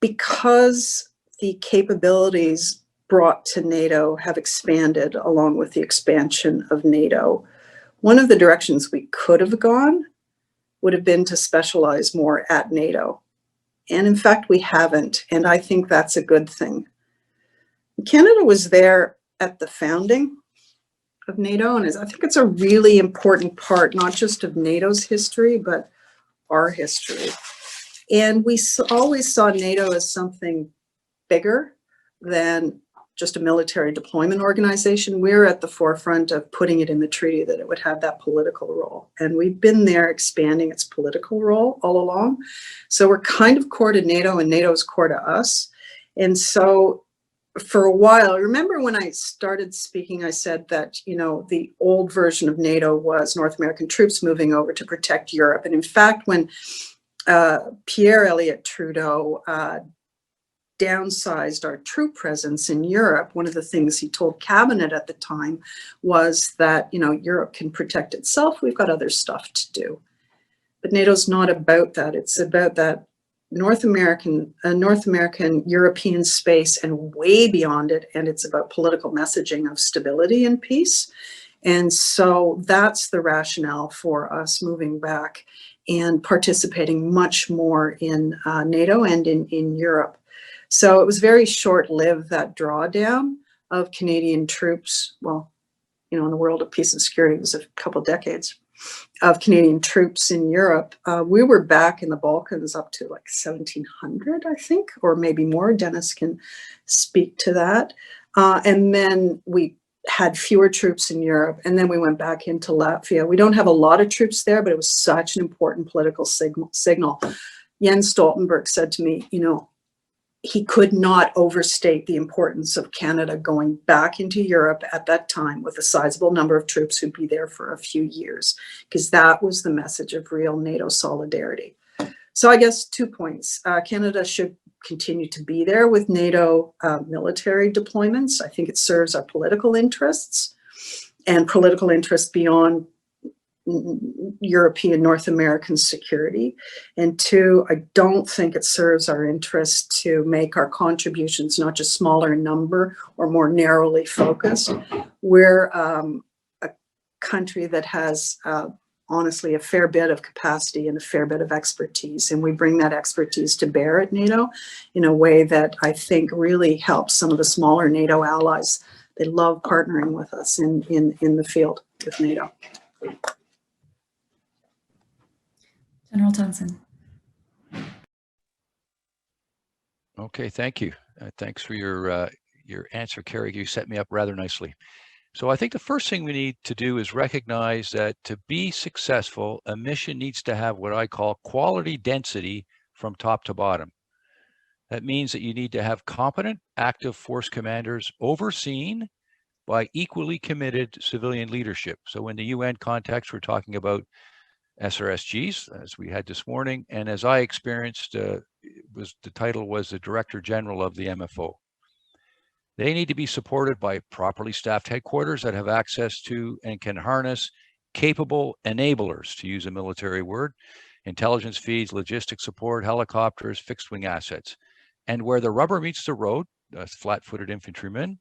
Because the capabilities brought to NATO have expanded along with the expansion of NATO. One of the directions we could have gone would have been to specialize more at NATO. And in fact, we haven't, and I think that's a good thing. Canada was there at the founding of NATO, and I think it's a really important part, not just of NATO's history, but our history. And we always saw NATO as something bigger than just a military deployment organization. We're at the forefront of putting it in the treaty that it would have that political role. And we've been there expanding its political role all along. So we're kind of core to NATO and NATO's core to us. And so for a while, remember when I started speaking, I said that, you know, the old version of NATO was North American troops moving over to protect Europe. And in fact, when Pierre Elliott Trudeau downsized our troop presence in Europe, one of the things he told cabinet at the time was that, you know, Europe can protect itself. We've got other stuff to do. But NATO's not about that. It's about that North American, European space and way beyond it. And it's about political messaging of stability and peace. And so that's the rationale for us moving back and participating much more in NATO and in Europe. So it was very short-lived, that drawdown of Canadian troops. Well, you know, in the world of peace and security, it was a couple of decades of Canadian troops in Europe. We were back in the Balkans up to like 1700, I think, or maybe more. Dennis can speak to that. And then we had fewer troops in Europe, and then we went back into Latvia. We don't have a lot of troops there, but it was such an important political signal. Jens Stoltenberg said to me, you know, he could not overstate the importance of Canada going back into Europe at that time with a sizable number of troops who'd be there for a few years, because that was the message of real NATO solidarity. So I guess 2 points. Canada should continue to be there with NATO military deployments. I think it serves our political interests and political interests beyond European, North American security. And 2, I don't think it serves our interest to make our contributions not just smaller in number or more narrowly focused. We're a country that has honestly a fair bit of capacity and a fair bit of expertise, and we bring that expertise to bear at NATO in a way that I think really helps some of the smaller NATO allies. They love partnering with us in the field with NATO. General Thompson. Okay, thank you. Thanks for your answer, Carrie. You set me up rather nicely. So I think the first thing we need to do is recognize that to be successful, a mission needs to have what I call quality density from top to bottom. That means that you need to have competent active force commanders overseen by equally committed civilian leadership. So in the UN context, we're talking about SRSGs, as we had this morning, and as I experienced, the title was the Director General of the MFO. They need to be supported by properly staffed headquarters that have access to and can harness capable enablers, to use a military word, intelligence feeds, logistics support, helicopters, fixed wing assets. And where the rubber meets the road, flat-footed infantrymen,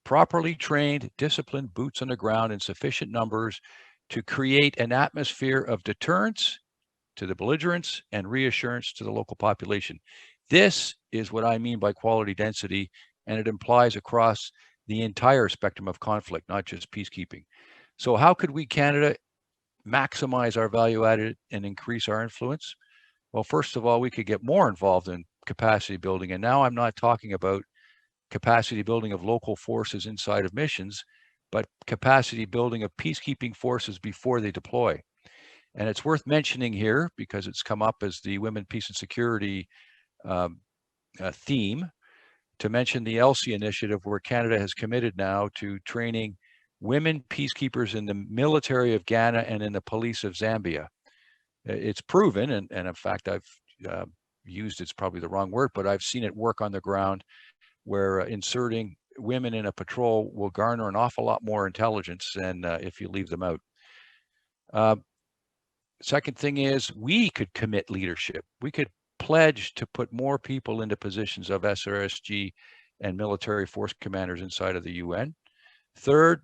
properly trained, disciplined boots on the ground in sufficient numbers to create an atmosphere of deterrence to the belligerents and reassurance to the local population. This is what I mean by quality density, and it implies across the entire spectrum of conflict, not just peacekeeping. So how could we, Canada, maximize our value added and increase our influence? Well, first of all, we could get more involved in capacity building. And now I'm not talking about capacity building of local forces inside of missions, but capacity building of peacekeeping forces before they deploy. And it's worth mentioning here, because it's come up as the Women, Peace and Security theme, to mention the ELSI initiative, where Canada has committed now to training women peacekeepers in the military of Ghana and in the police of Zambia. It's proven, and in fact, I've used, it's probably the wrong word, but I've seen it work on the ground, where inserting women in a patrol will garner an awful lot more intelligence than if you leave them out. Second thing is, we could commit leadership. We could pledge to put more people into positions of SRSG and military force commanders inside of the UN. Third,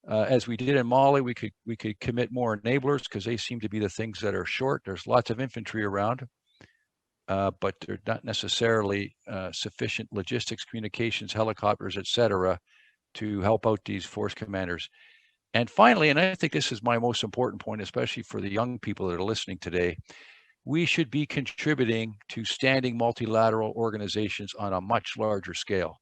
as we did in Mali, we could commit more enablers because they seem to be the things that are short. There's lots of infantry around, but they're not necessarily sufficient logistics, communications, helicopters, etc., to help out these force commanders. And finally, and I think this is my most important point, especially for the young people that are listening today, we should be contributing to standing multilateral organizations on a much larger scale.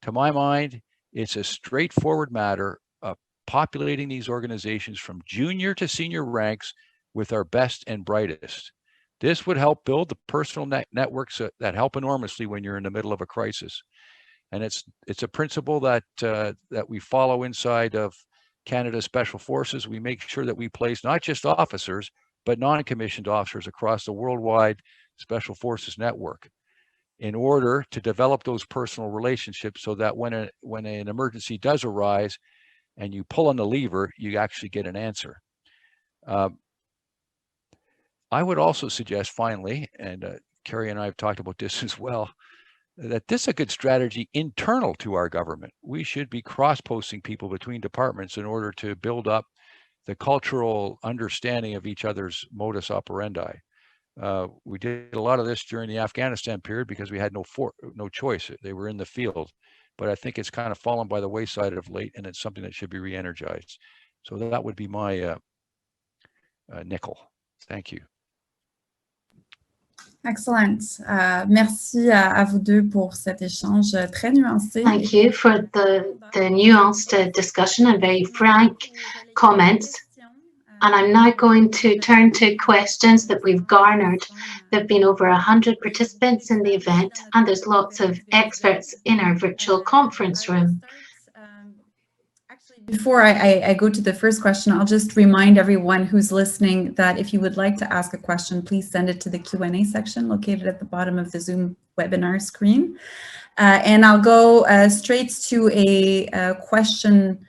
To my mind, it's a straightforward matter of populating these organizations from junior to senior ranks with our best and brightest. This would help build the personal networks that help enormously when you're in the middle of a crisis. And it's a principle that that we follow inside of Canada Special Forces. We make sure that we place not just officers, but non-commissioned officers across the worldwide Special Forces network in order to develop those personal relationships so that when an emergency does arise and you pull on the lever, you actually get an answer. I would also suggest finally, and Carrie and I have talked about this as well, that this is a good strategy internal to our government. We should be cross-posting people between departments in order to build up the cultural understanding of each other's modus operandi. We did a lot of this during the Afghanistan period because we had no choice. They were in the field, but I think it's kind of fallen by the wayside of late, and it's something that should be re-energized. So that would be my nickel. Thank you. Excellent. Merci à vous deux pour cet échange très nuancé. Thank you for the nuanced discussion and very frank comments. And I'm now going to turn to questions that we've garnered. There have been over 100 participants in the event, and there's lots of experts in our virtual conference room. Before I go to the first question, I'll just remind everyone who's listening that if you would like to ask a question, please send it to the Q&A section located at the bottom of the Zoom webinar screen. And I'll go straight to a question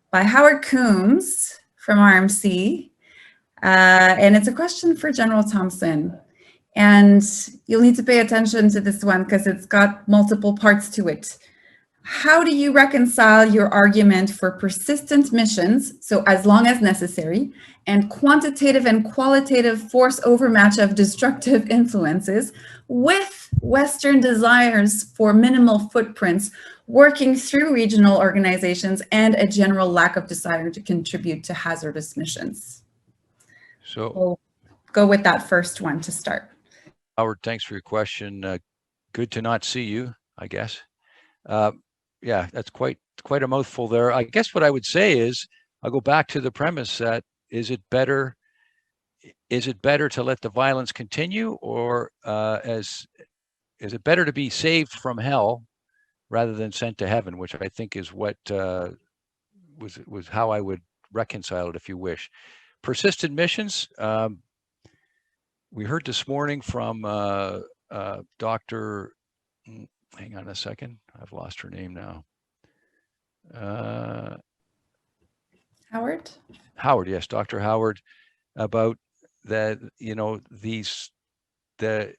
by Howard Coombs from RMC. And it's a question for General Thompson. And you'll need to pay attention to this one because it's got multiple parts to it. How do you reconcile your argument for persistent missions, so as long as necessary, and quantitative and qualitative force overmatch of destructive influences with Western desires for minimal footprints, working through regional organizations, and a general lack of desire to contribute to hazardous missions? So we'll go with that first one to start. Howard, thanks for your question. Good to not see you, I guess. Yeah, that's quite a mouthful there. I guess what I would say is, I'll go back to the premise that is it better to let the violence continue, or is it better to be saved from hell rather than sent to heaven, which I think is what was how I would reconcile it, if you wish. Persistent missions. We heard this morning from Dr. Hang on a second. I've lost her name now. Howard? Howard, yes, Dr. Howard, about that, the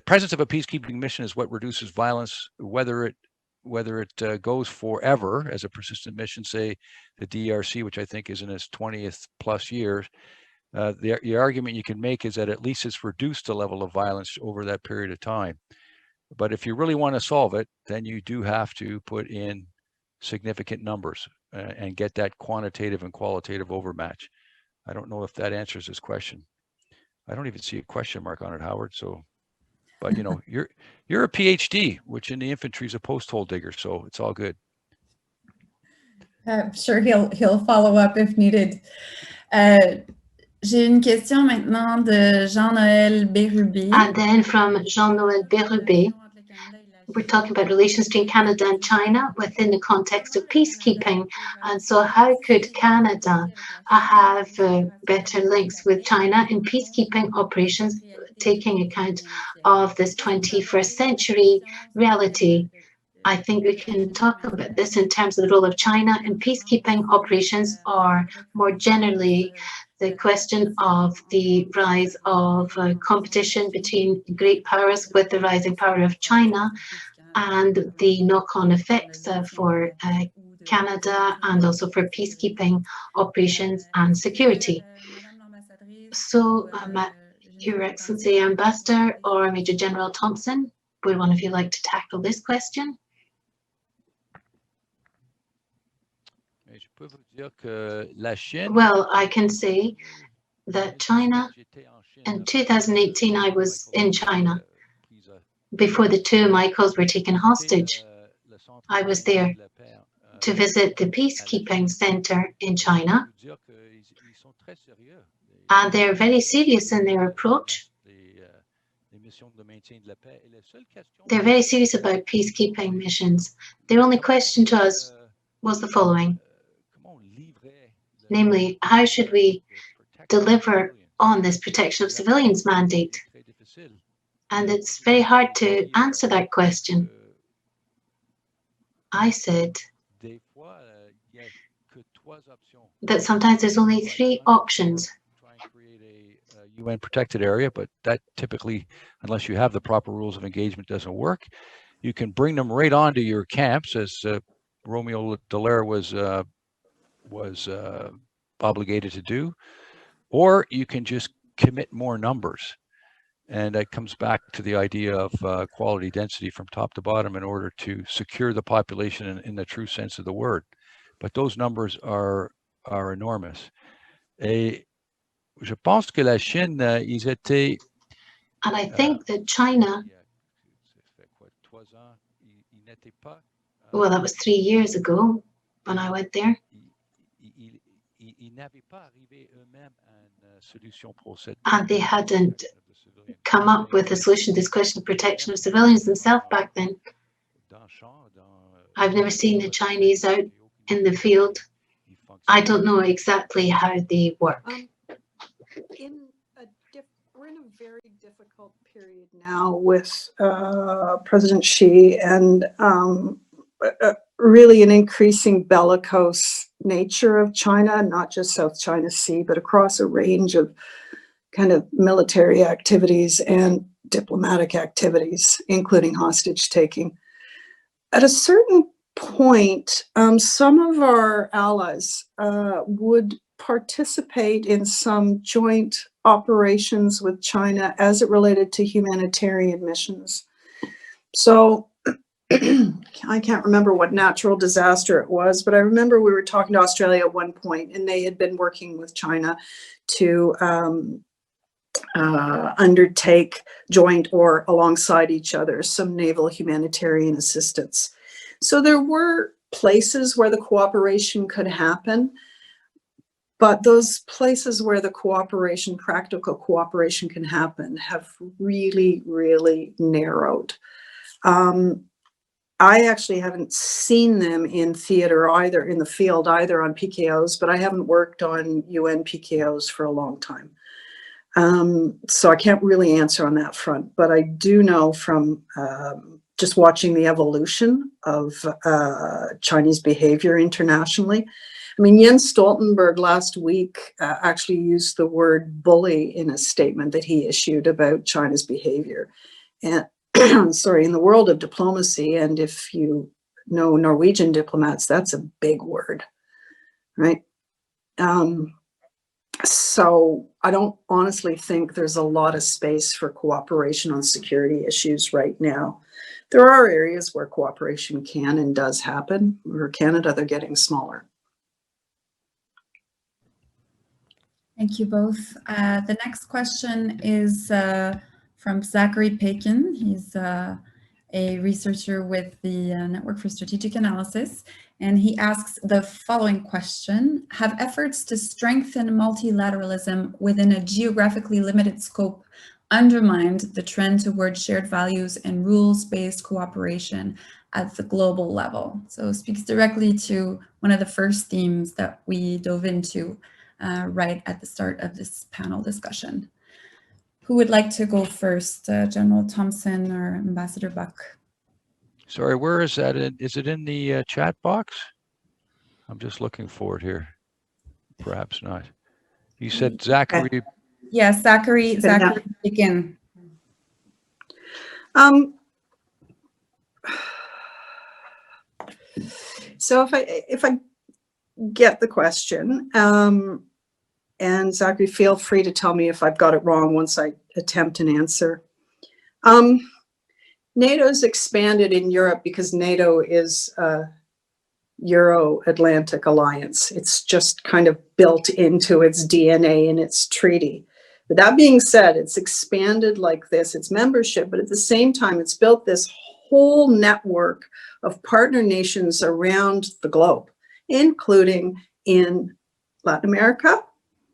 presence of a peacekeeping mission is what reduces violence, whether it goes forever as a persistent mission, say the DRC, which I think is in its 20th plus years. The argument you can make is that at least it's reduced the level of violence over that period of time. But if you really want to solve it, then you do have to put in significant numbers and get that quantitative and qualitative overmatch. I don't know if that answers this question. I don't even see a question mark on it, Howard. So, but you're a PhD, which in the infantry is a post hole digger, so it's all good. I'm sure he'll follow up if needed. J'ai une question maintenant de Jean-Noël Bérubé. And then from Jean-Noël Bérubé, we're talking about relations between Canada and China within the context of peacekeeping. And so how could Canada have better links with China in peacekeeping operations, taking account of this 21st century reality? I think we can talk about this in terms of the role of China in peacekeeping operations, or more generally, the question of the rise of competition between great powers with the rising power of China. and the knock-on effects for Canada and also for peacekeeping operations and security. So, Your Excellency Ambassador or Major General Thompson, would one of you like to tackle this question? Well, I can say that China, in 2018, I was in China before the two Michaels were taken hostage. I was there to visit the peacekeeping center in China, and they're very serious in their approach. They're very serious about peacekeeping missions. Their only question to us was the following, namely, how should we deliver on this protection of civilians mandate? And it's very hard to answer that question. I said that sometimes there's only 3 options. UN protected area, but that typically, unless you have the proper rules of engagement, doesn't work. You can bring them right onto your camps, as Romeo Dallaire was obligated to do, or you can just commit more numbers. And that comes back to the idea of quality density from top to bottom in order to secure the population in the true sense of the word. But those numbers are enormous. Et je pense que la Chine, ils étaient. And I think that China, well, that was 3 years ago when I went there. And they hadn't come up with a solution to this question of protection of civilians themselves back then. I've never seen the Chinese out in the field. I don't know exactly how they work. We're in a very difficult period now with President Xi and really an increasing bellicose nature of China, not just South China Sea, but across a range of kind of military activities and diplomatic activities, including hostage taking. At a certain point, some of our allies would participate in some joint operations with China as it related to humanitarian missions. So I can't remember what natural disaster it was, but I remember we were talking to Australia at one point, and they had been working with China to undertake joint or alongside each other some naval humanitarian assistance. So there were places where the cooperation could happen, but those places where the cooperation, practical cooperation can happen have really, really narrowed. I actually haven't seen them in theater either, in the field either on PKOs, but I haven't worked on UN PKOs for a long time. So I can't really answer on that front, but I do know from just watching the evolution of Chinese behavior internationally. I mean, Jens Stoltenberg last week actually used the word bully in a statement that he issued about China's behavior. And sorry, in the world of diplomacy, and if you know Norwegian diplomats, that's a big word, right? So I don't honestly think there's a lot of space for cooperation on security issues right now. There are areas where cooperation can and does happen. For Canada, they're getting smaller. Thank you both. The next question is from Zachary Pakin. He's a researcher with the Network for Strategic Analysis, and he asks the following question: have efforts to strengthen multilateralism within a geographically limited scope undermined the trend towards shared values and rules-based cooperation at the global level? So it speaks directly to one of the first themes that we dove into right at the start of this panel discussion. Who would like to go first, General Thompson or Ambassador Buck? Sorry, where is that? Is it in the chat box? I'm just looking for it here. Perhaps not. You said Zachary. Yes, Zachary begin. So if I get the question, and Zachary, feel free to tell me if I've got it wrong once I attempt an answer. NATO's expanded in Europe because NATO is a Euro-Atlantic alliance. It's just kind of built into its DNA and its treaty. But that being said, it's expanded like this, its membership, but at the same time, it's built this whole network of partner nations around the globe, including in Latin America,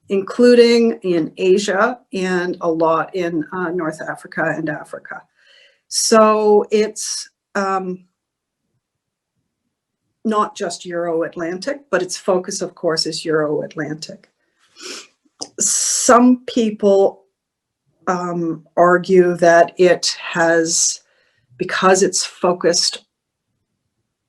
including in Asia, and a lot in North Africa and Africa. So it's not just Euro-Atlantic, but its focus, of course, is Euro-Atlantic. Some people argue that it has, because it's focused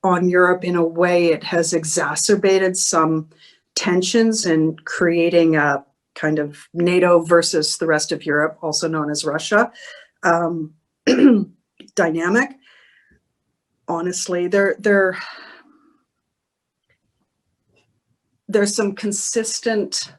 on Europe in a way, it has exacerbated some tensions and creating a kind of NATO versus the rest of Europe, also known as Russia, dynamic. Honestly, there's some consistent.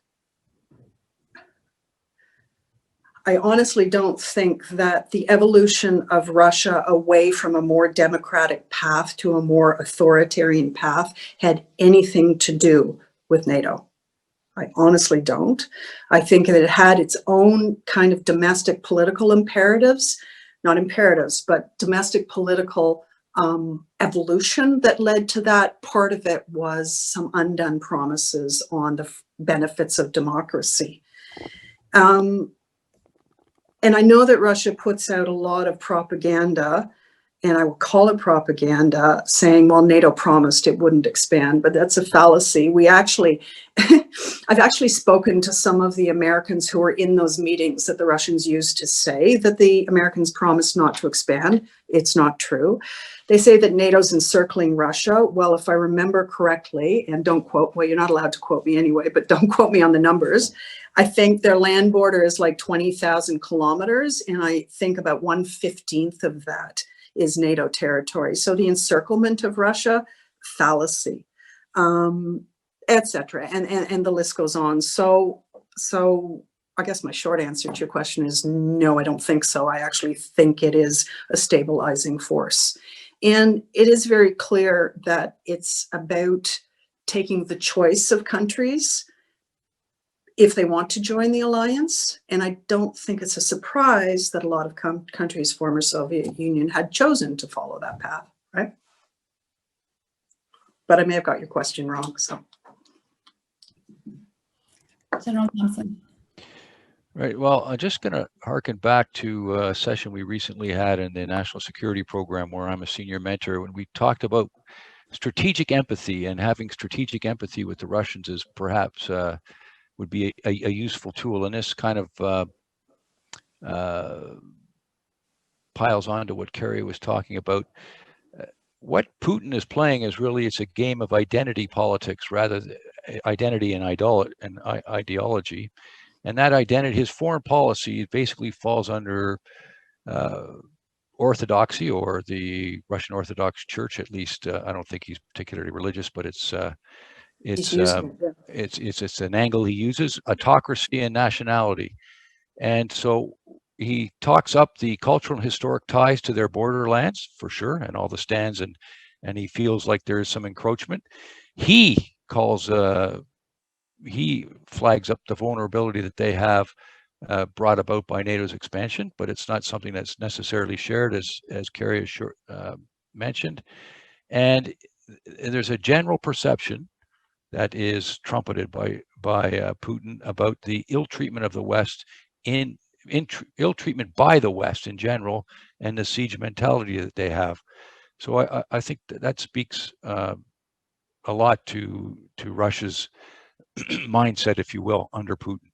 I honestly don't think that the evolution of Russia away from a more democratic path to a more authoritarian path had anything to do with NATO. I honestly don't. I think that it had its own kind of domestic political imperatives, not imperatives, but domestic political evolution that led to that. Part of it was some undone promises on the benefits of democracy. And I know that Russia puts out a lot of propaganda, and I will call it propaganda, saying, well, NATO promised it wouldn't expand, but that's a fallacy. We actually, I've actually spoken to some of the Americans who were in those meetings that the Russians used to say that the Americans promised not to expand. It's not true. They say that NATO's encircling Russia. Well, if I remember correctly, and don't quote, well, you're not allowed to quote me anyway, but don't quote me on the numbers. I think their land border is like 20,000 kilometers, and I think about 1/15 of that is NATO territory. So the encirclement of Russia, fallacy, etc. And the list goes on. So I guess my short answer to your question is no, I don't think so. I actually think it is a stabilizing force. And it is very clear that it's about taking the choice of countries if they want to join the alliance. And I don't think it's a surprise that a lot of countries, former Soviet Union, had chosen to follow that path, right? But I may have got your question wrong, so. General Thompson. Right. Well, I'm just going to harken back to a session we recently had in the National Security Program, where I'm a senior mentor, when we talked about strategic empathy, and having strategic empathy with the Russians is perhaps would be a useful tool. And this kind of piles on to what Kerry was talking about. What Putin is playing is really, it's a game of identity politics, rather than identity and ideology. And that identity, his foreign policy, basically falls under orthodoxy, or the Russian Orthodox Church, at least. I don't think he's particularly religious, but it's an angle he uses: autocracy and nationality. And so he talks up the cultural and historic ties to their borderlands, for sure, and all the stands, and he feels like there is some encroachment. He flags up the vulnerability that they have brought about by NATO's expansion, but it's not something that's necessarily shared, as Kerry has mentioned. And there's a general perception that is trumpeted by Putin about the ill treatment of the West, ill treatment by the West in general, and the siege mentality that they have. So I think that speaks a lot to Russia's mindset, if you will, under Putin.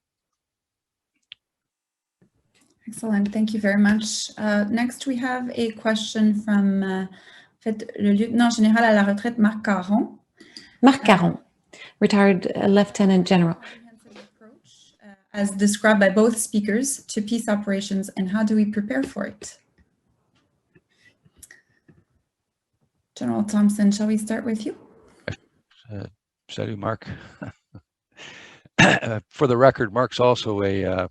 Excellent. Thank you very much. Next, we have a question from le lieutenant général à la retraite, Marc Caron. Marc Caron, retired lieutenant general. As described by both speakers, to peace operations, and how do we prepare for it? General Thompson, shall we start with you? Salut, Mark. For the record, Mark's also a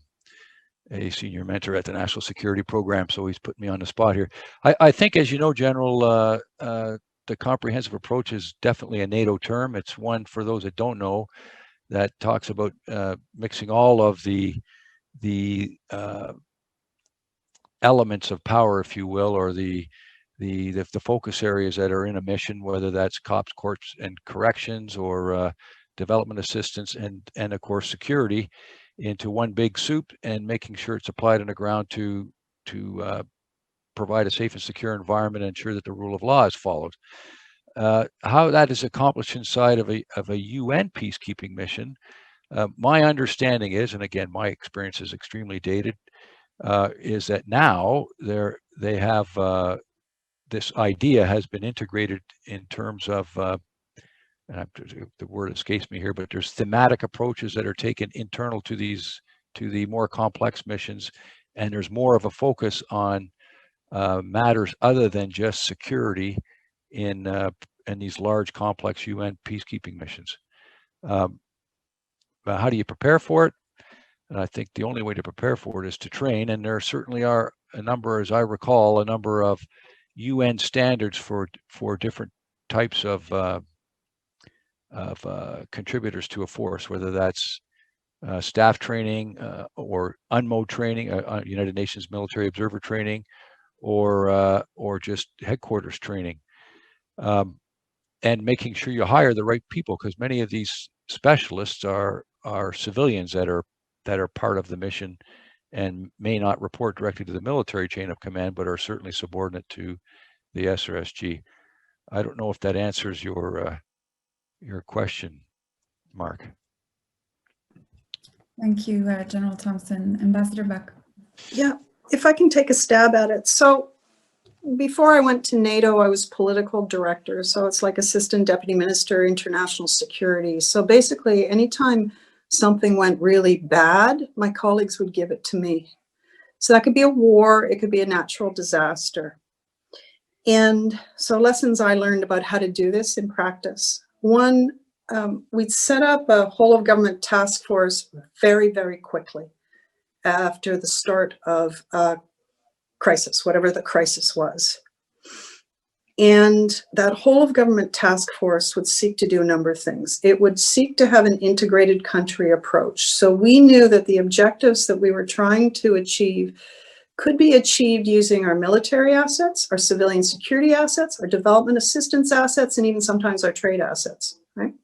senior mentor at the National Security Program, so he's put me on the spot here. I think, as you know, General, the comprehensive approach is definitely a NATO term. It's one, for those that don't know, that talks about mixing all of the elements of power, if you will, or the focus areas that are in a mission, whether that's cops, courts, and corrections, or development assistance, and of course security, into one big soup, and making sure it's applied on the ground to provide a safe and secure environment and ensure that the rule of law is followed. How that is accomplished inside of a UN peacekeeping mission, my understanding is, and again, my experience is extremely dated, is that now they have this idea has been integrated in terms of, and the word escapes me here, but there's thematic approaches that are taken internal to the more complex missions, and there's more of a focus on matters other than just security in these large, complex UN peacekeeping missions. How do you prepare for it? And I think the only way to prepare for it is to train, and there certainly are a number, as I recall, a number of UN standards for different types of contributors to a force, whether that's staff training or UNMO training, United Nations Military Observer training, or just headquarters training, and making sure you hire the right people, because many of these specialists are civilians that are part of the mission and may not report directly to the military chain of command, but are certainly subordinate to the SRSG. I don't know if that answers your question, Mark. Thank you, General Thompson. Ambassador Buck. Yeah, if I can take a stab at it. So before I went to NATO, I was political director. So it's like assistant deputy minister, international security. So basically, anytime something went really bad, my colleagues would give it to me. So that could be a war, it could be a natural disaster. And so lessons I learned about how to do this in practice. One, we'd set up a whole of government task force very, very quickly after the start of a crisis, whatever the crisis was. And that whole of government task force would seek to do a number of things. It would seek to have an integrated country approach. So we knew that the objectives that we were trying to achieve could be achieved using our military assets, our civilian security assets, our development assistance assets, and even sometimes our trade assets, right?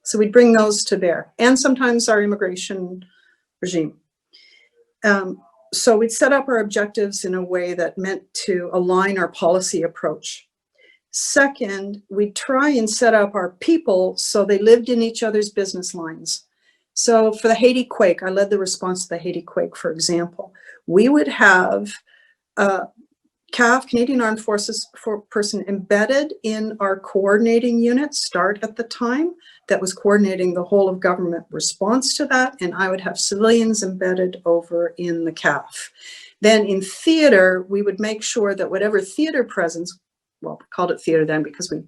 So we'd bring those to bear, and sometimes our immigration regime. So we'd set up our objectives in a way that meant to align our policy approach. Second, we'd try and set up our people so they lived in each other's business lines. So for the Haiti quake, I led the response to the Haiti quake, for example. We would have CAF, Canadian Armed Forces person, embedded in our coordinating unit, START at the time, that was coordinating the whole of government response to that, and I would have civilians embedded over in the CAF. Then in theater, we would make sure that whatever theater presence, well, we called it theater then because we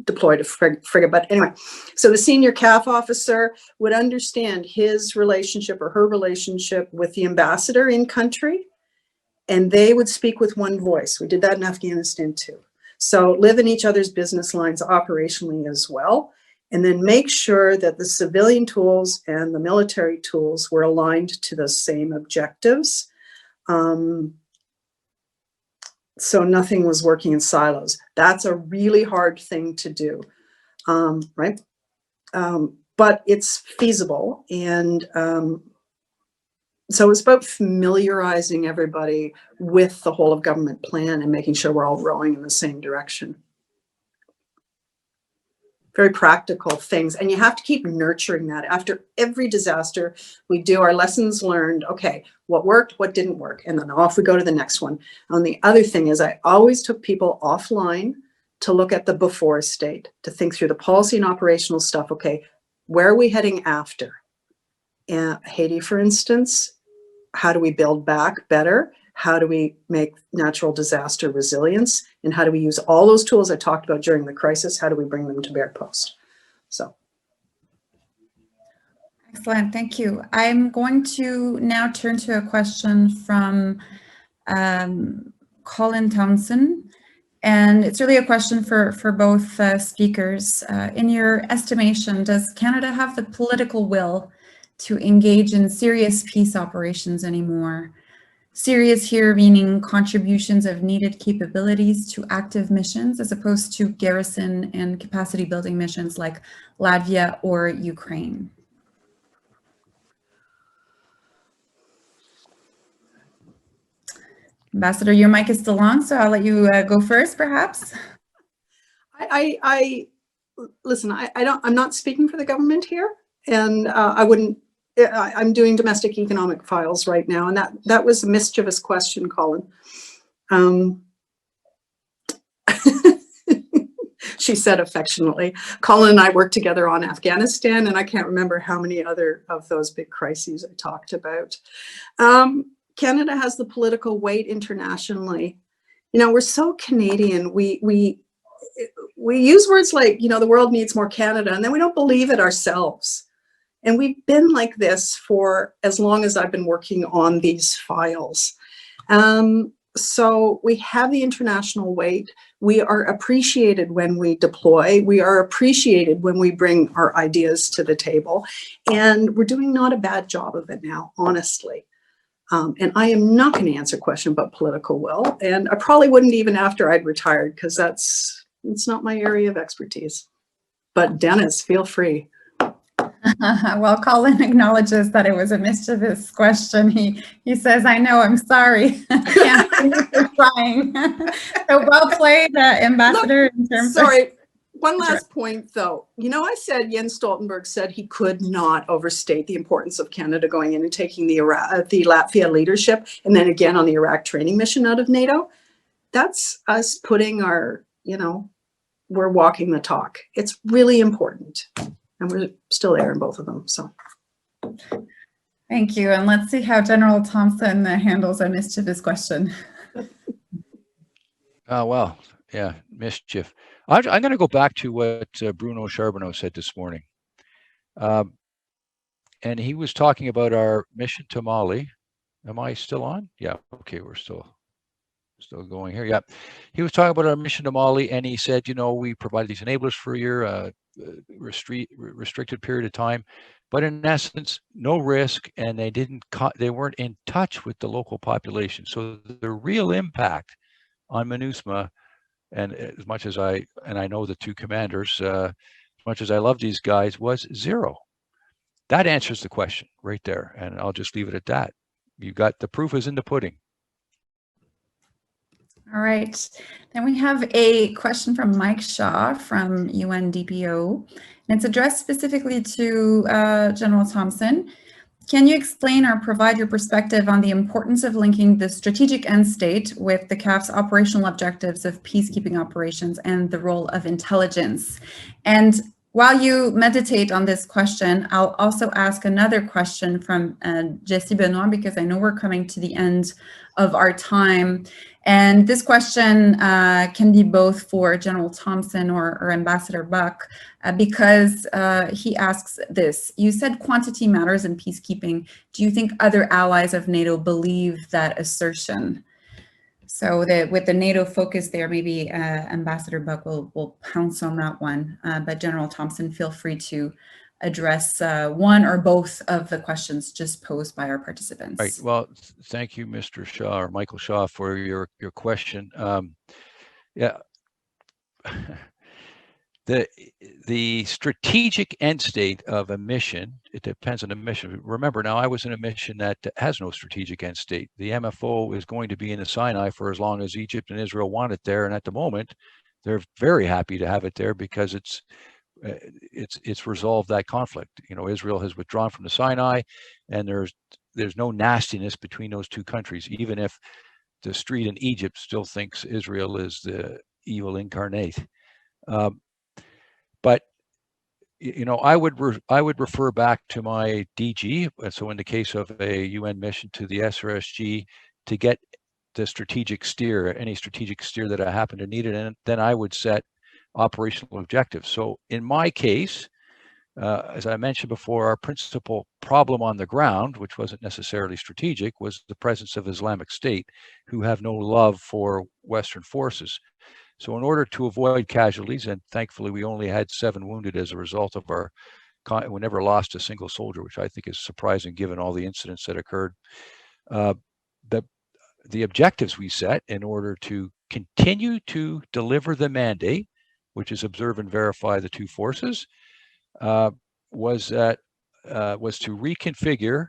deployed a frigate, but anyway, so the senior CAF officer would understand his relationship or her relationship with the ambassador in country, and they would speak with one voice. We did that in Afghanistan too. So live in each other's business lines operationally as well, and then make sure that the civilian tools and the military tools were aligned to the same objectives. So nothing was working in silos. That's a really hard thing to do, right? But it's feasible. And so it's about familiarizing everybody with the whole of government plan and making sure we're all rowing in the same direction. Very practical things. And you have to keep nurturing that. After every disaster, we do our lessons learned. Okay, what worked, what didn't work, and then off we go to the next one. And the other thing is I always took people offline to look at the before state, to think through the policy and operational stuff. Okay, where are we heading after? Haiti, for instance, how do we build back better? How do we make natural disaster resilience? And how do we use all those tools I talked about during the crisis? How do we bring them to bear post? So. Excellent, thank you. I'm going to now turn to a question from Colin Townsend. And it's really a question for both speakers. In your estimation, does Canada have the political will to engage in serious peace operations anymore? Serious here meaning contributions of needed capabilities to active missions as opposed to garrison and capacity building missions like Latvia or Ukraine. Ambassador, your mic is still on, so I'll let you go first, perhaps. Listen, I'm not speaking for the government here, and I'm doing domestic economic files right now, and that was a mischievous question, Colin. She said affectionately. Colin and I worked together on Afghanistan, and I can't remember how many other of those big crises I talked about. Canada has the political weight internationally. You know, we're so Canadian. We use words like, you know, the world needs more Canada, and then we don't believe it ourselves. And we've been like this for as long as I've been working on these files. So we have the international weight. We are appreciated when we deploy. We are appreciated when we bring our ideas to the table. And we're doing not a bad job of it now, honestly. And I am not going to answer a question about political will. And I probably wouldn't even after I'd retired, because it's not my area of expertise. But Dennis, feel free. Well, Colin acknowledges that it was a mischievous question. He says, I know, I'm sorry. I can't believe you're trying. So well played, Ambassador. Look, in terms sorry. One last point, though. You know, I said Jens Stoltenberg said he could not overstate the importance of Canada going in and taking the Latvia leadership, and then again on the Iraq training mission out of NATO. That's us putting our, you know, we're walking the talk. It's really important. And we're still there in both of them, so. Thank you. And let's see how General Thompson handles a mischievous question. Well, yeah, mischief. I'm going to go back to what Bruno Charbonneau said this morning. And he was talking about our mission to Mali. Am I still on? Yeah, okay, we're still going here. Yeah, he was talking about our mission to Mali, and he said, you know, we provide these enablers for a year, restricted period of time, but in essence, no risk, and they weren't in touch with the local population. So the real impact on MINUSMA, and as much as I know the two commanders, as much as I love these guys, was zero. That answers the question right there, and I'll just leave it at that. You got the proof is in the pudding. All right. Then we have a question from Mike Shaw from UNDPO, and it's addressed specifically to General Thompson. Can you explain or provide your perspective on the importance of linking the strategic end state with the CAF's operational objectives of peacekeeping operations and the role of intelligence? And while you meditate on this question, I'll also ask another question from Jessie Benoit, because I know we're coming to the end of our time. And this question can be both for General Thompson or Ambassador Buck, because he asks this. You said quantity matters in peacekeeping. Do you think other allies of NATO believe that assertion? So with the NATO focus there, maybe Ambassador Buck will pounce on that one. But General Thompson, feel free to address one or both of the questions just posed by our participants. Right. Well, thank you, Mr. Shaw or Michael Shaw, for your question. Yeah. The strategic end state of a mission, it depends on the mission. Remember, now I was in a mission that has no strategic end state. The MFO is going to be in the Sinai for as long as Egypt and Israel want it there. And at the moment, they're very happy to have it there because it's resolved that conflict. You know, Israel has withdrawn from the Sinai, and there's no nastiness between those two countries, even if the street in Egypt still thinks Israel is the evil incarnate. But you know, I would refer back to my DG. So in the case of a UN mission, to the SRSG, to get the strategic steer, any strategic steer that I happen to need it, and then I would set operational objectives. So in my case, as I mentioned before, our principal problem on the ground, which wasn't necessarily strategic, was the presence of Islamic State, who have no love for Western forces. So in order to avoid casualties, and thankfully we only had 7 wounded as a result of our, we never lost a single soldier, which I think is surprising given all the incidents that occurred. The objectives we set in order to continue to deliver the mandate, which is observe and verify the 2 forces, was to reconfigure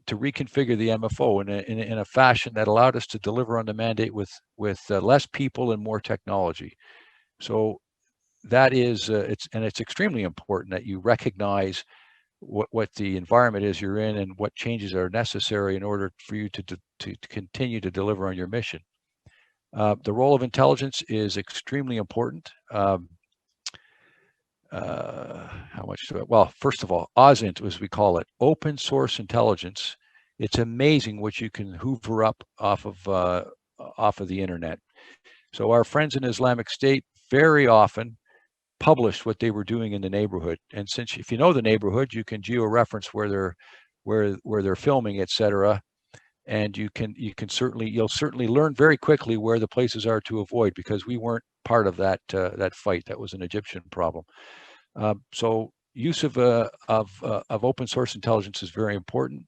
the MFO in a fashion that allowed us to deliver on the mandate with less people and more technology. So that is it's extremely important that you recognize what the environment is you're in and what changes are necessary in order for you to continue to deliver on your mission. The role of intelligence is extremely important. How much to it? Well, first of all, OSINT, as we call it, open source intelligence. It's amazing what you can hoover up off of the internet. So our friends in Islamic State very often published what they were doing in the neighborhood. And since if you know the neighborhood, you can geo-reference where they're filming, etc. And you'll certainly learn very quickly where the places are to avoid, because we weren't part of that fight. That was an Egyptian problem. So use of open source intelligence is very important,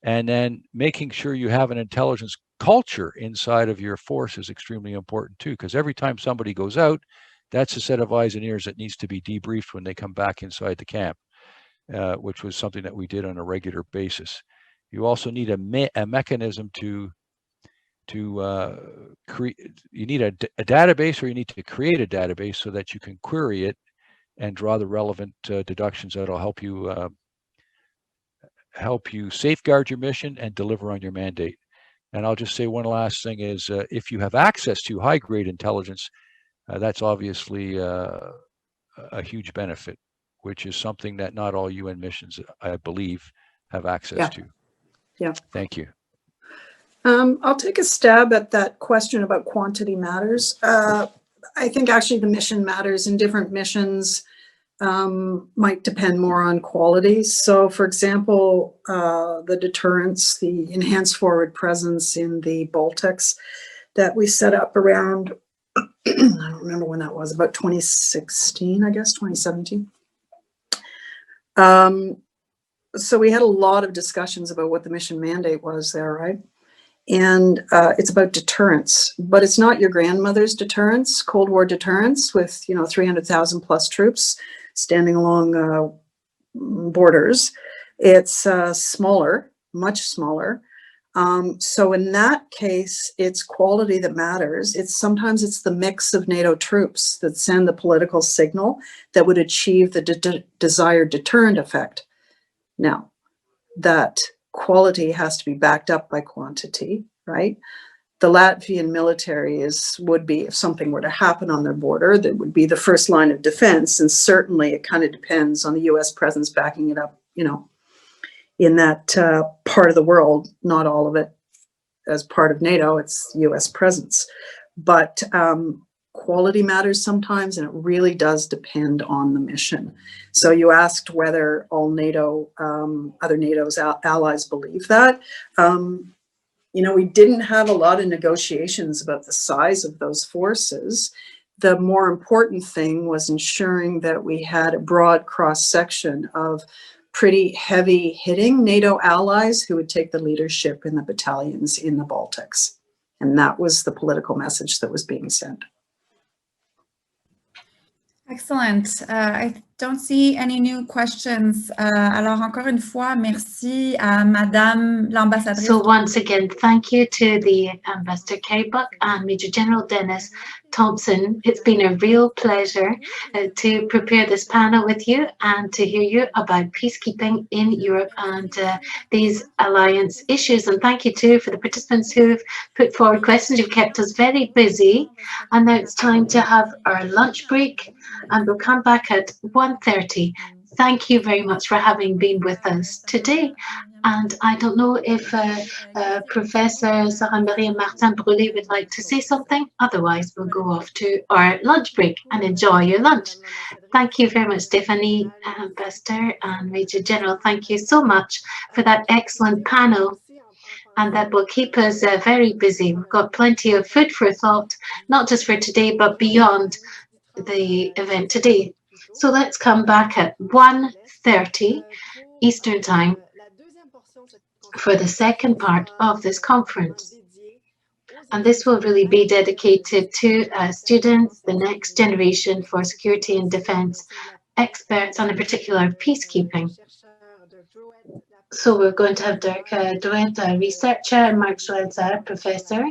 and then making sure you have an intelligence culture inside of your force is extremely important too, because every time somebody goes out, that's a set of eyes and ears that needs to be debriefed when they come back inside the camp, which was something that we did on a regular basis. You also need a mechanism to create. You need a database, or you need to create a database so that you can query it and draw the relevant deductions that'll help you safeguard your mission and deliver on your mandate. And I'll just say one last thing is, if you have access to high-grade intelligence, that's obviously a huge benefit, which is something that not all UN missions, I believe, have access to. Yeah. Thank you. I'll take a stab at that question about quantity matters. I think actually the mission matters, and different missions might depend more on quality. So for example, the deterrence, the enhanced forward presence in the Baltics that we set up around, I don't remember when that was, about 2016, I guess, 2017. So we had a lot of discussions about what the mission mandate was there, right? And it's about deterrence, but it's not your grandmother's deterrence, Cold War deterrence with 300,000 plus troops standing along borders. It's smaller, much smaller. So in that case, it's quality that matters. Sometimes it's the mix of NATO troops that send the political signal that would achieve the desired deterrent effect. Now, that quality has to be backed up by quantity, right? The Latvian military would be, if something were to happen on their border, that would be the first line of defense. And certainly it kind of depends on the US presence backing it up, in that part of the world, not all of it as part of NATO, it's US presence. But quality matters sometimes, and it really does depend on the mission. So you asked whether all NATO, other NATO's allies believe that. We didn't have a lot of negotiations about the size of those forces. The more important thing was ensuring that we had a broad cross-section of pretty heavy hitting NATO allies who would take the leadership in the battalions in the Baltics. And that was the political message that was being sent. Excellent. I don't see any new questions. Alors encore une fois, merci à Madame l'ambassadrice. So once again, thank you to the Ambassador Kerry Buck and Major General Dennis Thompson. It's been a real pleasure to prepare this panel with you and to hear you about peacekeeping in Europe and these alliance issues. And thank you too for the participants who've put forward questions. You've kept us very busy. And now it's time to have our lunch break, and we'll come back at 1:30. Thank you very much for having been with us today. And I don't know if Professor Sarah-Marie and Martin Brûlé would like to say something. Otherwise, we'll go off to our lunch break and enjoy your lunch. Thank you very much, Stephanie, Ambassador and Major General. Thank you so much for that excellent panel. And that will keep us very busy. We've got plenty of food for thought, not just for today, but beyond the event today. So let's come back at 1:30 Eastern Time for the second part of this conference. And this will really be dedicated to students, the next generation for security and defense experts, and in particular peacekeeping. So we're going to have Dirk Drouet, a researcher, and Marc Schweitzer, professor,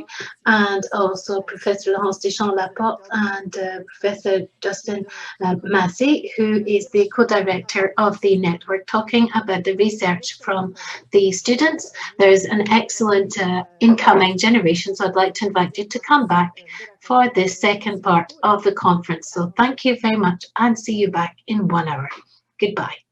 and also Professor Laurence Deschamps-Laporte and Professor Justin Massey, who is the co-director of the network, talking about the research from the students. There's an excellent incoming generation, so I'd like to invite you to come back for this second part of the conference. So thank you very much, and see you back in 1 hour. Goodbye.